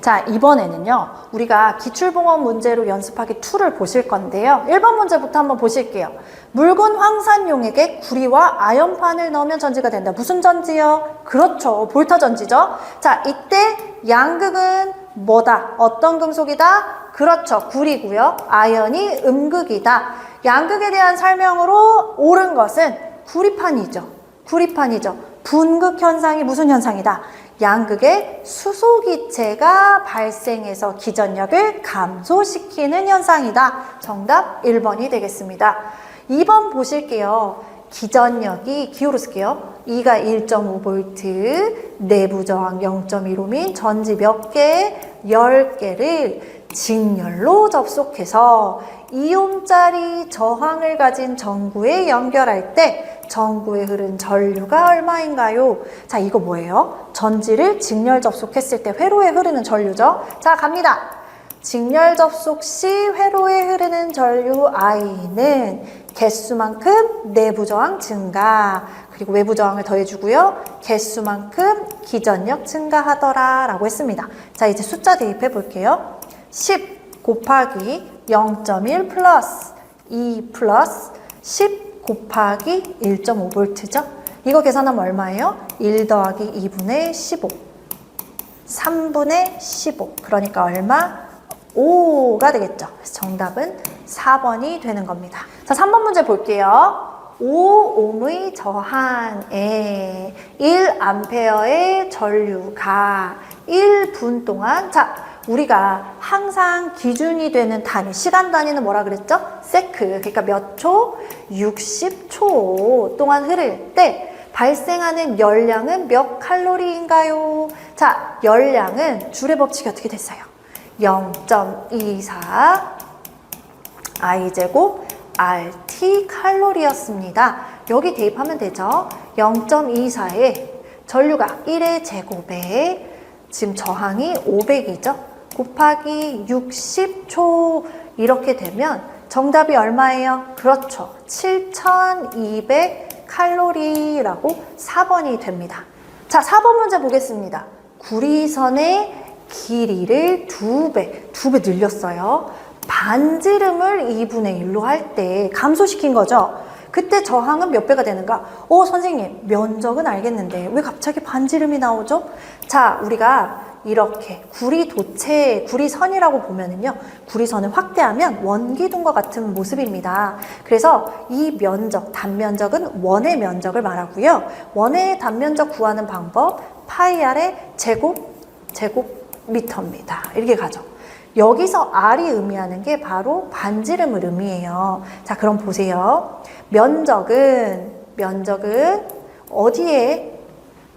자, 이번에는요, 우리가 기출봉원 문제로 연습하기 2를 보실 건데요. 1번 문제부터 한번 보실게요. 묽은 황산용액에 구리와 아연판을 넣으면 전지가 된다. 무슨 전지요? 그렇죠. 볼타 전지죠. 자, 이때 양극은 뭐다? 어떤 금속이다? 그렇죠. 구리고요. 아연이 음극이다. 양극에 대한 설명으로 옳은 것은 구리판이죠. 구리판이죠. 분극 현상이 무슨 현상이다? 양극의 수소기체가 발생해서 기전력을 감소시키는 현상이다. 정답 1번이 되겠습니다. 2번 보실게요. 기전력이 기호로 쓸게요. E가 1.5V, 내부 저항 0.1옴인 전지 몇 개? 10개를 직렬로 접속해서 2옴짜리 저항을 가진 전구에 연결할 때 전구에 흐른 전류가 얼마인가요? 자, 이거 뭐예요? 전지를 직렬 접속했을 때 회로에 흐르는 전류죠. 자, 갑니다. 직렬 접속 시 회로에 흐르는 전류 I는 개수만큼 내부 저항 증가, 그리고 외부 저항을 더해주고요. 개수만큼 기전력 증가하더라 라고 했습니다. 자, 이제 숫자 대입해 볼게요. 10 곱하기 0.1 플러스 2 플러스 10 곱하기 1.5V죠. 이거 계산하면 얼마예요? 1 더하기 2분의 15. 3분의 15. 그러니까 얼마? 5가 되겠죠. 그래서 정답은 4번이 되는 겁니다. 자, 3번 문제 볼게요. 5옴의 저항에 1A의 전류가 1분 동안, 자, 우리가 항상 기준이 되는 단위, 시간 단위는 뭐라 그랬죠? 세크. 그러니까 몇 초? 60초 동안 흐를 때 발생하는 열량은 몇 칼로리인가요? 자, 열량은 줄의 법칙이 어떻게 됐어요? 0.24 I제곱 RT 칼로리였습니다. 여기 대입하면 되죠. 0.24에 전류가 1의 제곱에 지금 저항이 500이죠. 곱하기 60초 이렇게 되면 정답이 얼마예요? 그렇죠. 7200 칼로리라고 4번이 됩니다. 자, 4번 문제 보겠습니다. 구리선의 길이를 2배 늘렸어요. 반지름을 2분의 1로 할 때 감소시킨 거죠. 그때 저항은 몇 배가 되는가? 선생님, 면적은 알겠는데 왜 갑자기 반지름이 나오죠? 자, 우리가 이렇게 구리선이라고 보면은요, 구리선을 확대하면 원기둥과 같은 모습입니다. 그래서 이 면적, 단면적은 원의 면적을 말하고요. 원의 단면적 구하는 방법, 파이 r의 제곱미터입니다. 이렇게 가죠. 여기서 R이 의미하는 게 바로 반지름을 의미해요. 자, 그럼 보세요. 면적은 어디에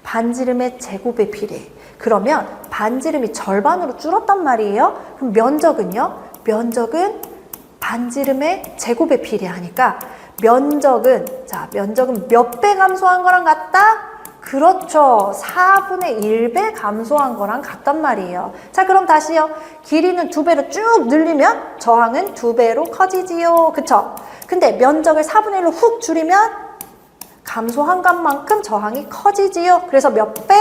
반지름의 제곱에 비례. 그러면 반지름이 절반으로 줄었단 말이에요. 그럼 면적은요? 면적은 반지름의 제곱에 비례하니까 면적은 몇 배 감소한 거랑 같다? 그렇죠. 4분의 1배 감소한 거랑 같단 말이에요. 자, 그럼 다시요. 길이는 2배로 쭉 늘리면 저항은 2배로 커지지요. 그쵸? 근데 면적을 4분의 1로 훅 줄이면 감소한 것만큼 저항이 커지지요. 그래서 몇 배?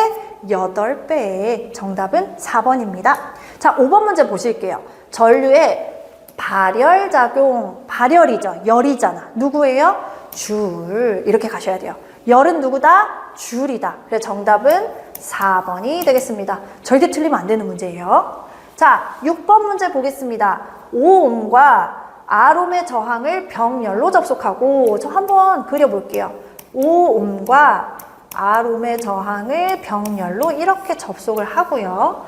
8배. 정답은 4번입니다. 자, 5번 문제 보실게요. 전류의 발열작용, 발열이죠. 열이잖아. 누구예요? 줄. 이렇게 가셔야 돼요. 열은 누구다? 줄이다. 그래서 정답은 4번이 되겠습니다. 절대 틀리면 안 되는 문제예요. 자, 6번 문제 보겠습니다. 5옴과 R옴의 저항을 병렬로 접속하고, 저 한번 그려볼게요. 5옴과 R옴의 저항을 병렬로 이렇게 접속을 하고요.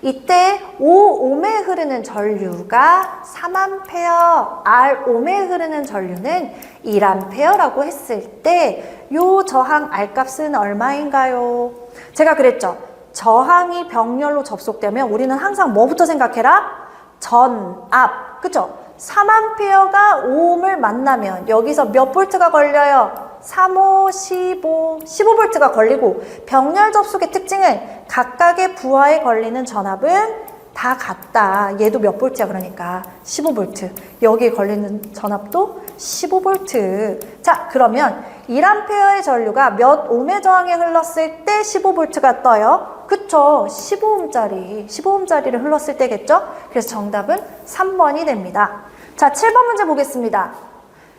이때 5옴에 흐르는 전류가 3A, R옴에 흐르는 전류는 1A라고 했을 때 요 저항 R값은 얼마인가요? 제가 그랬죠. 저항이 병렬로 접속되면 우리는 항상 뭐부터 생각해라? 전, 앞. 그쵸? 3A가 5옴을 만나면 여기서 몇 볼트가 걸려요? 3, 5, 15, 15볼트가 걸리고, 병렬 접속의 특징은 각각의 부하에 걸리는 전압은 다 같다. 얘도 몇 볼트야? 그러니까 15볼트. 여기에 걸리는 전압도 15볼트. 자, 그러면 1A의 전류가 몇 옴의 저항에 흘렀을 때 15볼트가 떠요? 그쵸? 15옴짜리를 흘렀을 때겠죠? 그래서 정답은 3번이 됩니다. 자, 7번 문제 보겠습니다.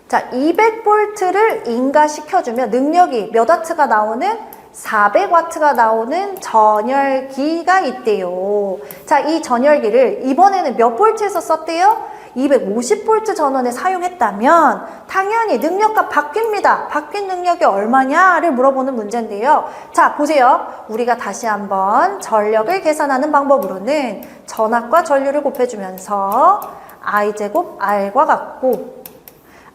자, 200볼트를 인가시켜주면 능력이 몇 와트가 나오는? 400와트가 나오는 전열기가 있대요. 자, 이 전열기를 이번에는 몇 볼트에서 썼대요? 250볼트 전원에 사용했다면 당연히 능력값 바뀝니다. 바뀐 능력이 얼마냐를 물어보는 문제인데요. 자, 보세요. 우리가 다시 한번 전력을 계산하는 방법으로는 전압과 전류를 곱해주면서 I제곱 R과 같고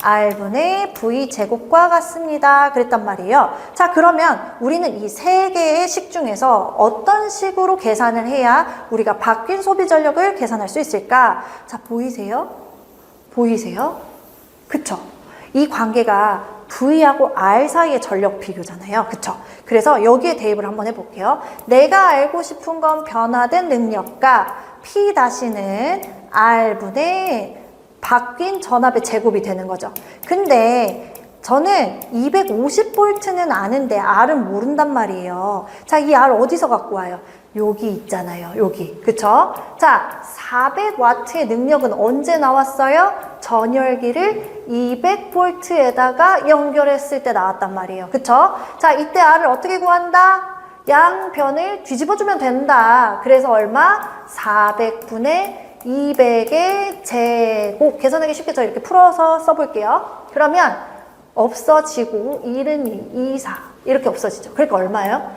R분의 V제곱과 같습니다. 그랬단 말이에요. 자, 그러면 우리는 이 세 개의 식 중에서 어떤 식으로 계산을 해야 우리가 바뀐 소비 전력을 계산할 수 있을까? 자, 보이세요? 그쵸? 이 관계가 V하고 R 사이의 전력 비교잖아요. 그쵸? 그래서 여기에 대입을 한번 해볼게요. 내가 알고 싶은 건 변화된 능력과 P-는 R분의 바뀐 전압의 제곱이 되는 거죠. 근데 저는 250볼트는 아는데 R은 모른단 말이에요. 자, 이 R 어디서 갖고 와요? 여기 있잖아요. 여기. 그쵸? 자, 400와트의 능력은 언제 나왔어요? 전열기를 200볼트에다가 연결했을 때 나왔단 말이에요. 그쵸? 자, 이때 R을 어떻게 구한다? 양변을 뒤집어주면 된다. 그래서 얼마? 400분의 200의 제곱. 계산하기 쉽게 저 이렇게 풀어서 써볼게요. 그러면 없어지고 1은 2, 2, 4 이렇게 없어지죠. 그러니까 얼마예요?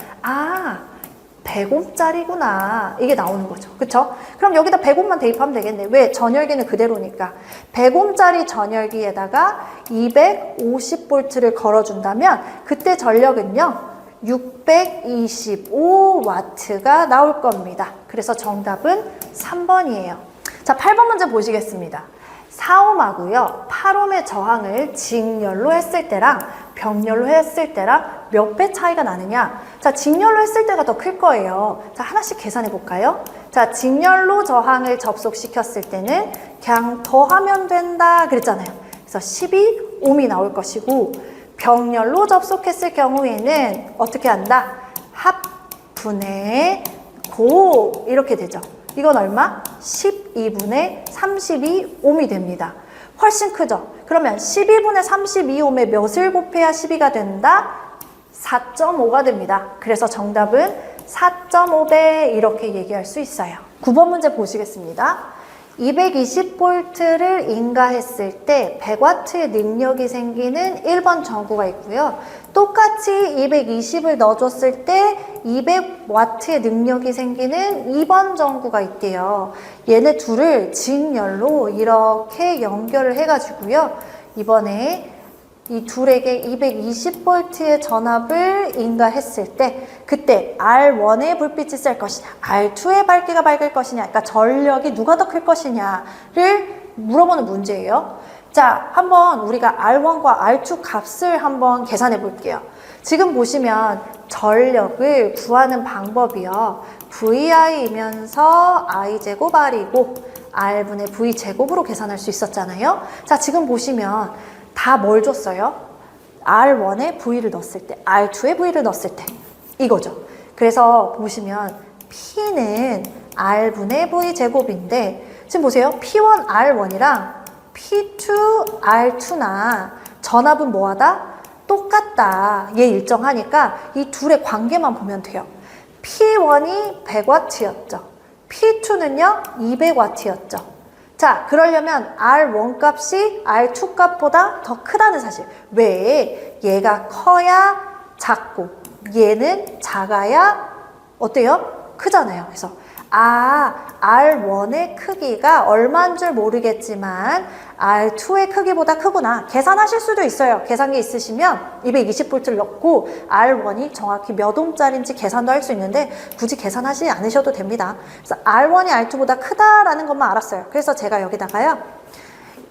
100옴짜리구나. 이게 나오는 거죠. 그쵸? 그럼 여기다 100옴만 대입하면 되겠네. 왜? 전열기는 그대로니까. 100옴짜리 전열기에다가 250볼트를 걸어준다면 그때 전력은요 625와트가 나올 겁니다. 그래서 정답은 3번이에요. 자, 8번 문제 보시겠습니다. 4옴하고요 8옴의 저항을 직열로 했을 때랑 병렬로 했을 때랑 몇 배 차이가 나느냐? 자, 직렬로 했을 때가 더 클 거예요. 자, 하나씩 계산해 볼까요? 자, 직렬로 저항을 접속시켰을 때는 그냥 더하면 된다 그랬잖아요. 그래서 12옴이 나올 것이고, 병렬로 접속했을 경우에는 어떻게 한다? 합분의 고 이렇게 되죠. 이건 얼마? 12분의 32옴이 됩니다. 훨씬 크죠? 그러면 12분의 32옴에 몇을 곱해야 12가 된다? 4.5가 됩니다. 그래서 정답은 4.5배 이렇게 얘기할 수 있어요. 9번 문제 보시겠습니다. 220V를 인가했을 때 100W의 능력이 생기는 1번 전구가 있고요. 똑같이 220을 넣어줬을 때 200W의 능력이 생기는 2번 전구가 있대요. 얘네 둘을 직렬로 이렇게 연결을 해가지고요. 이번에 이 둘에게 220V의 전압을 인가했을 때 그때 R1의 불빛이 셀 것이냐, R2의 밝기가 밝을 것이냐, 그러니까 전력이 누가 더 클 것이냐를 물어보는 문제예요. 자, 한번 우리가 R1과 R2 값을 한번 계산해 볼게요. 지금 보시면 전력을 구하는 방법이요. VI이면서 I제곱 R이고 R분의 V제곱으로 계산할 수 있었잖아요. 자, 지금 보시면 다 뭘 줬어요? R1에 V를 넣었을 때, R2에 V를 넣었을 때 이거죠. 그래서 보시면 P는 R분의 V제곱인데 지금 보세요. P1 R1이랑 P2 R2나 전압은 뭐하다? 똑같다. 얘 일정하니까 이 둘의 관계만 보면 돼요. P1이 100W였죠. P2는요 200W였죠. 자, 그러려면 R1 값이 R2 값보다 더 크다는 사실. 왜? 얘가 커야 작고 얘는 작아야 어때요? 크잖아요. 그래서 R1의 크기가 얼마인 줄 모르겠지만 R2의 크기보다 크구나. 계산하실 수도 있어요. 계산기 있으시면 220V를 넣고 R1이 정확히 몇 옴짜리인지 계산도 할 수 있는데 굳이 계산하지 않으셔도 됩니다. 그래서 R1이 R2보다 크다라는 것만 알았어요. 그래서 제가 여기다가요.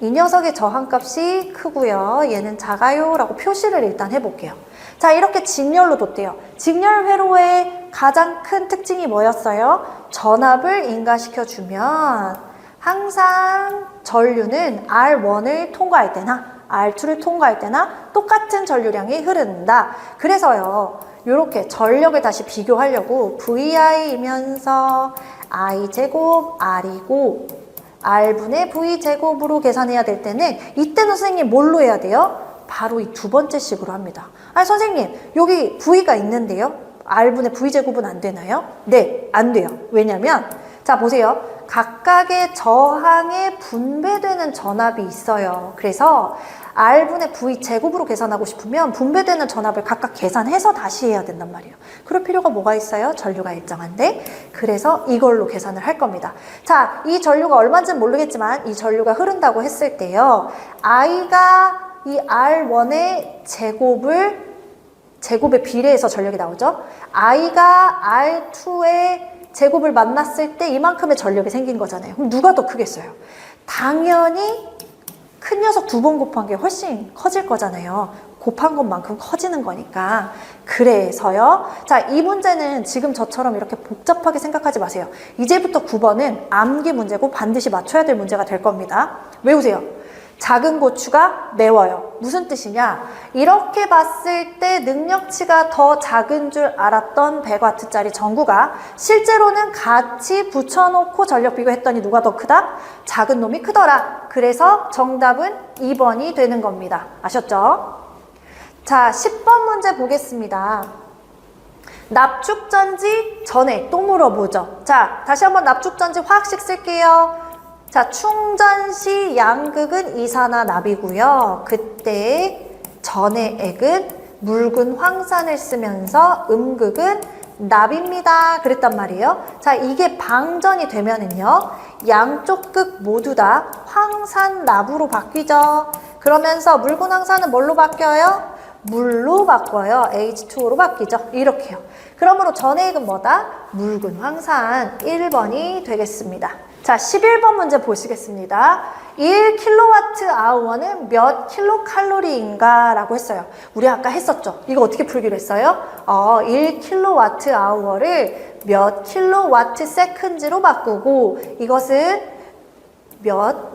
이 녀석의 저항값이 크고요. 얘는 작아요 라고 표시를 일단 해볼게요. 자, 이렇게 직렬로 뒀대요. 직렬 회로의 가장 큰 특징이 뭐였어요? 전압을 인가시켜주면 항상 전류는 R1을 통과할 때나 R2를 통과할 때나 똑같은 전류량이 흐른다. 그래서요. 이렇게 전력을 다시 비교하려고 VI이면서 I제곱 R이고 R분의 V제곱으로 계산해야 될 때는 이때는 선생님 뭘로 해야 돼요? 바로 이 두 번째 식으로 합니다. 아니 선생님 여기 V가 있는데요. R분의 V제곱은 안 되나요? 네, 안 돼요. 왜냐면 자 보세요. 각각의 저항에 분배되는 전압이 있어요. 그래서 R분의 V제곱으로 계산하고 싶으면 분배되는 전압을 각각 계산해서 다시 해야 된단 말이에요. 그럴 필요가 뭐가 있어요? 전류가 일정한데. 그래서 이걸로 계산을 할 겁니다. 자, 이 전류가 얼마인지는 모르겠지만 이 전류가 흐른다고 했을 때요. I가 이 R1의 제곱에 비례해서 전력이 나오죠. I가 R2의 제곱을 만났을 때 이만큼의 전력이 생긴 거잖아요. 그럼 누가 더 크겠어요? 당연히 큰 녀석 두 번 곱한 게 훨씬 커질 거잖아요. 곱한 것만큼 커지는 거니까. 그래서요. 자, 이 문제는 지금 저처럼 이렇게 복잡하게 생각하지 마세요. 이제부터 9번은 암기 문제고 반드시 맞춰야 될 문제가 될 겁니다. 외우세요. 작은 고추가 매워요. 무슨 뜻이냐? 이렇게 봤을 때 능력치가 더 작은 줄 알았던 100W짜리 전구가 실제로는 같이 붙여놓고 전력 비교했더니 누가 더 크다? 작은 놈이 크더라. 그래서 정답은 2번이 되는 겁니다. 아셨죠? 자, 10번 문제 보겠습니다. 납축전지 전에 또 물어보죠. 자, 다시 한번 납축전지 화학식 쓸게요. 자, 충전 시 양극은 이산화납이고요. 그때 전해액은 묽은 황산을 쓰면서 음극은 납입니다. 그랬단 말이에요. 자, 이게 방전이 되면은요. 양쪽 극 모두 다 황산납으로 바뀌죠. 그러면서 묽은 황산은 뭘로 바뀌어요? 물로 바꿔요. H2O로 바뀌죠. 이렇게요. 그러므로 전해액은 뭐다? 묽은 황산 1번이 되겠습니다. 자, 11번 문제 보시겠습니다. 1kWh는 몇 킬로칼로리인가? 라고 했어요. 우리 아까 했었죠? 이거 어떻게 풀기로 했어요? 1kWh를 몇 킬로와트 세컨즈로 바꾸고 이것은 몇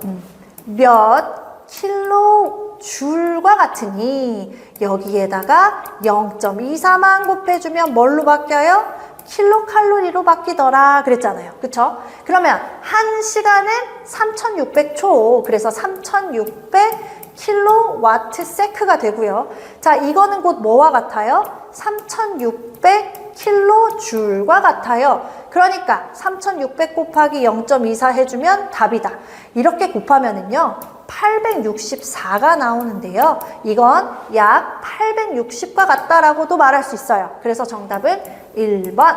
킬로 줄과 같으니 여기에다가 0.24만 곱해주면 뭘로 바뀌어요? 킬로칼로리로 바뀌더라 그랬잖아요. 그쵸? 그러면 1시간은 3600초, 그래서 3600 킬로와트 세크가 되고요. 자, 이거는 곧 뭐와 같아요? 3600 킬로줄과 같아요. 그러니까 3600 곱하기 0.24 해주면 답이다. 이렇게 곱하면은요 864가 나오는데요. 이건 약 860과 같다라고도 말할 수 있어요. 그래서 정답은 1번.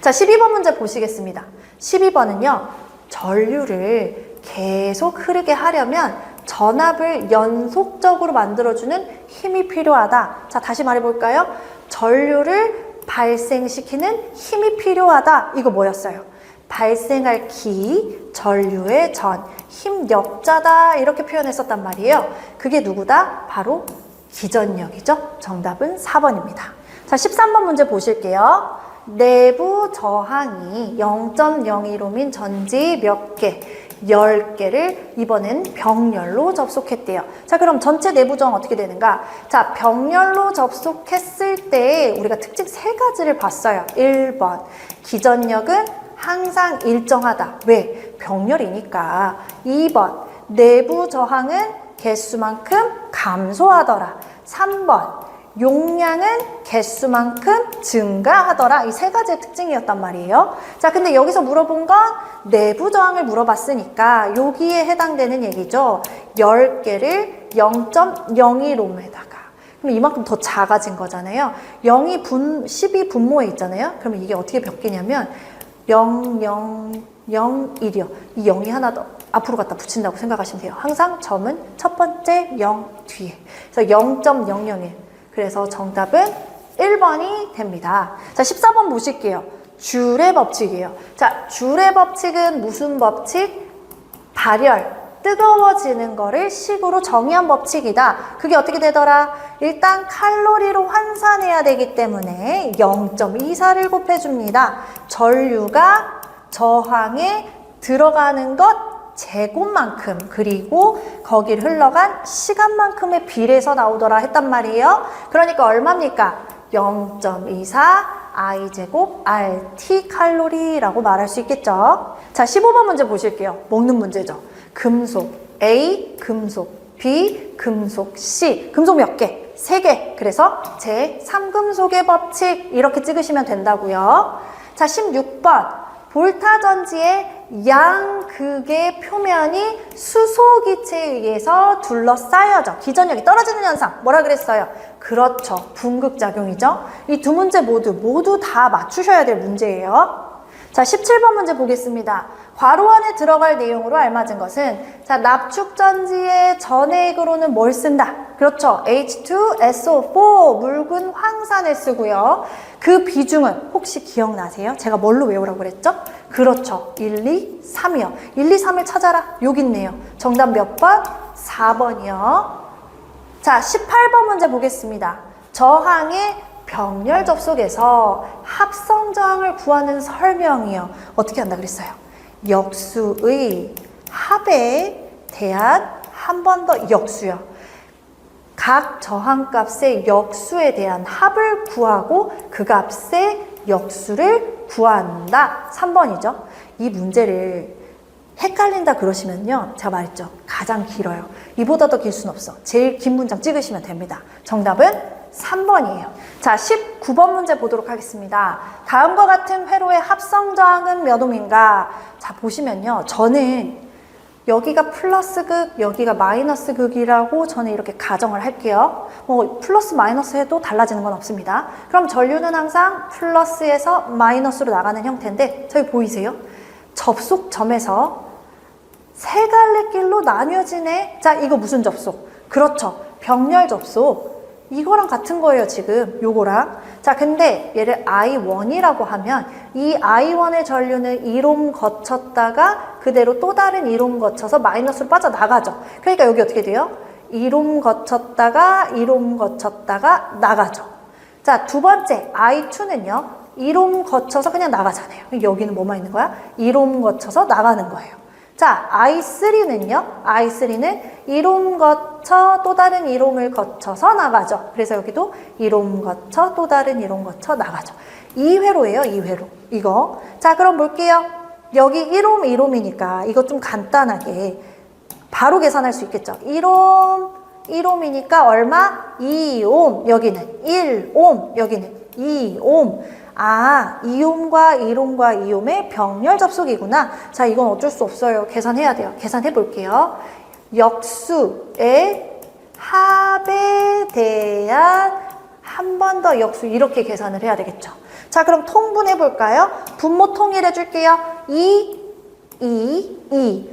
자, 12번 문제 보시겠습니다. 12번은요. 전류를 계속 흐르게 하려면 전압을 연속적으로 만들어주는 힘이 필요하다. 자, 다시 말해볼까요? 전류를 발생시키는 힘이 필요하다. 이거 뭐였어요? 발생할 기, 전류의 전, 힘력자다 이렇게 표현했었단 말이에요. 그게 누구다? 바로 기전력이죠. 정답은 4번입니다. 자, 13번 문제 보실게요. 내부 저항이 0.02롬인 전지 몇 개? 10개를 이번엔 병렬로 접속했대요. 자, 그럼 전체 내부 저항 어떻게 되는가? 자, 병렬로 접속했을 때 우리가 특징 3가지를 봤어요. 1번, 기전력은 항상 일정하다. 왜? 병렬이니까. 2번, 내부 저항은 개수만큼 감소하더라. 3번, 용량은 개수만큼 증가하더라. 이 3가지의 특징이었단 말이에요. 자, 근데 여기서 물어본 건 내부 저항을 물어봤으니까 여기에 해당되는 얘기죠. 10개를 0.02롬에다가. 그럼 이만큼 더 작아진 거잖아요. 0이 12 분모에 있잖아요. 그러면 이게 어떻게 바뀌냐면 0, 0, 0, 1이요. 이 0이 하나 더 앞으로 갖다 붙인다고 생각하시면 돼요. 항상 점은 첫 번째 0 뒤에. 그래서 0.001. 그래서 정답은 1번이 됩니다. 자, 14번 보실게요. 줄의 법칙이에요. 자, 줄의 법칙은 무슨 법칙? 발열, 뜨거워지는 거를 식으로 정의한 법칙이다. 그게 어떻게 되더라? 일단 칼로리로 환산해야 되기 때문에 0.24를 곱해줍니다. 전류가 저항에 들어가는 것 제곱만큼, 그리고 거길 흘러간 시간만큼의 비례해서 나오더라 했단 말이에요. 그러니까 얼마입니까? 0.24 I제곱 RT 칼로리라고 말할 수 있겠죠. 자, 15번 문제 보실게요. 먹는 문제죠. 금속 A, 금속 B, 금속 C. 금속 몇 개? 3개. 그래서 제3금속의 법칙 이렇게 찍으시면 된다고요. 자, 16번. 볼타전지의 양극의 표면이 수소기체에 의해서 둘러싸여져 기전력이 떨어지는 현상. 뭐라 그랬어요? 그렇죠. 분극작용이죠. 이 두 문제 모두 다 맞추셔야 될 문제예요. 자, 17번 문제 보겠습니다. 괄호 안에 들어갈 내용으로 알맞은 것은, 자, 납축전지의 전해액으로는 뭘 쓴다? 그렇죠. H2SO4 묽은 황산을 쓰고요. 그 비중은 혹시 기억나세요? 제가 뭘로 외우라고 그랬죠? 그렇죠. 1, 2, 3이요. 1, 2, 3을 찾아라. 여기 있네요. 정답 몇 번? 4번이요. 자, 18번 문제 보겠습니다. 저항의 병렬 접속에서 합성 저항을 구하는 설명이요. 어떻게 한다 그랬어요? 역수의 합에 대한 한 번 더 역수요. 각 저항값의 역수에 대한 합을 구하고 그 값의 역수를 구한다. 3번이죠. 이 문제를 헷갈린다 그러시면요. 제가 말했죠. 가장 길어요. 이보다 더 길 수는 없어. 제일 긴 문장 찍으시면 됩니다. 정답은 3번이에요. 자, 19번 문제 보도록 하겠습니다. 다음과 같은 회로의 합성 저항은 몇 옴인가? 자, 보시면요. 저는 여기가 플러스 극, 여기가 마이너스 극이라고 저는 이렇게 가정을 할게요. 뭐 플러스 마이너스 해도 달라지는 건 없습니다. 그럼 전류는 항상 플러스에서 마이너스로 나가는 형태인데 저기 보이세요? 접속점에서 세 갈래 길로 나뉘어지네. 자, 이거 무슨 접속? 그렇죠. 병렬 접속. 이거랑 같은 거예요, 지금. 요거랑. 자, 근데 얘를 I1이라고 하면 이 I1의 전류는 1옴 거쳤다가 그대로 또 다른 1옴 거쳐서 마이너스로 빠져나가죠. 그러니까 여기 어떻게 돼요? 1옴 거쳤다가 1옴 거쳤다가 나가죠. 자, 두 번째 I2는요. 1옴 거쳐서 그냥 나가잖아요. 여기는 뭐만 있는 거야? 1옴 거쳐서 나가는 거예요. 자, I3는요. I3는 1옴 거쳐 또 다른 1옴을 거쳐서 나가죠. 그래서 여기도 1옴 거쳐 또 다른 1옴 거쳐 나가죠. 2회로예요. 2회로. 이거. 자, 그럼 볼게요. 여기 1옴, 1옴이니까 이거 좀 간단하게 바로 계산할 수 있겠죠. 1옴, 1옴이니까 얼마? 2옴. 여기는 1옴. 여기는 2옴. 아, 2옴과 1옴과 2옴의 병렬 접속이구나. 자, 이건 어쩔 수 없어요. 계산해야 돼요. 계산해 볼게요. 역수의 합에 대한 한 번 더 역수 이렇게 계산을 해야 되겠죠. 자, 그럼 통분해 볼까요? 분모 통일해 줄게요. 2, 2.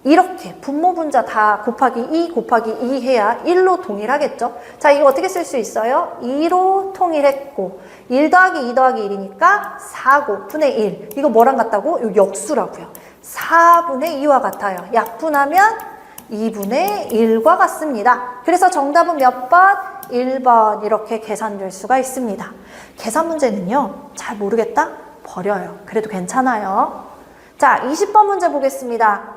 이렇게 분모 분자 다 곱하기 2 곱하기 2 해야 1로 동일하겠죠. 자, 이거 어떻게 쓸 수 있어요? 2로 통일했고 1 더하기 2 더하기 1이니까 4고 분의 1. 이거 뭐랑 같다고? 요 역수라고요. 4분의 2와 같아요. 약분하면 2분의 1과 같습니다. 그래서 정답은 몇 번? 1번 이렇게 계산될 수가 있습니다. 계산 문제는요. 잘 모르겠다? 버려요. 그래도 괜찮아요. 자, 20번 문제 보겠습니다.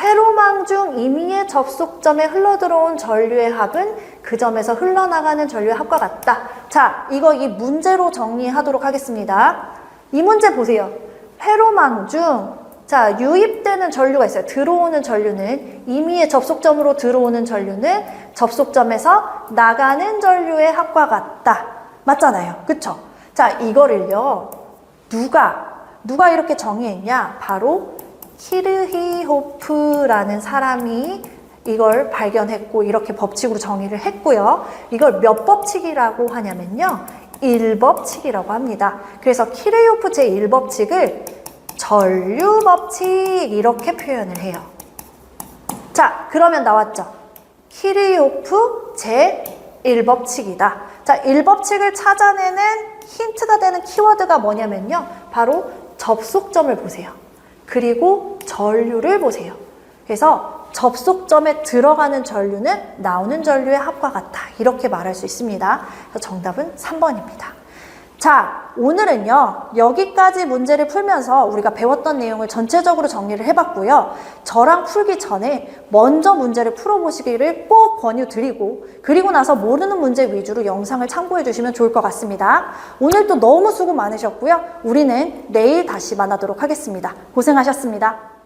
회로망 중 임의의 접속점에 흘러들어온 전류의 합은 그 점에서 흘러나가는 전류의 합과 같다. 자, 이거 이 문제로 정리하도록 하겠습니다. 이 문제 보세요. 회로망 중, 자, 유입되는 전류가 있어요. 들어오는 전류는, 임의의 접속점으로 들어오는 전류는 접속점에서 나가는 전류의 합과 같다. 맞잖아요. 그쵸? 자, 이거를요, 누가 이렇게 정의했냐? 바로 키르히호프라는 사람이 이걸 발견했고 이렇게 법칙으로 정의를 했고요. 이걸 몇 법칙이라고 하냐면요. 1법칙이라고 합니다. 그래서 키르히호프 제1법칙을 전류법칙 이렇게 표현을 해요. 자, 그러면 나왔죠. 키르히호프 제1법칙이다. 자, 1법칙을 찾아내는 힌트가 되는 키워드가 뭐냐면요. 바로 접속점을 보세요. 그리고 전류를 보세요. 그래서 접속점에 들어가는 전류는 나오는 전류의 합과 같다. 이렇게 말할 수 있습니다. 그래서 정답은 3번입니다. 자, 오늘은요. 여기까지 문제를 풀면서 우리가 배웠던 내용을 전체적으로 정리를 해봤고요. 저랑 풀기 전에 먼저 문제를 풀어보시기를 꼭 권유드리고 그리고 나서 모르는 문제 위주로 영상을 참고해 주시면 좋을 것 같습니다. 오늘도 너무 수고 많으셨고요. 우리는 내일 다시 만나도록 하겠습니다. 고생하셨습니다.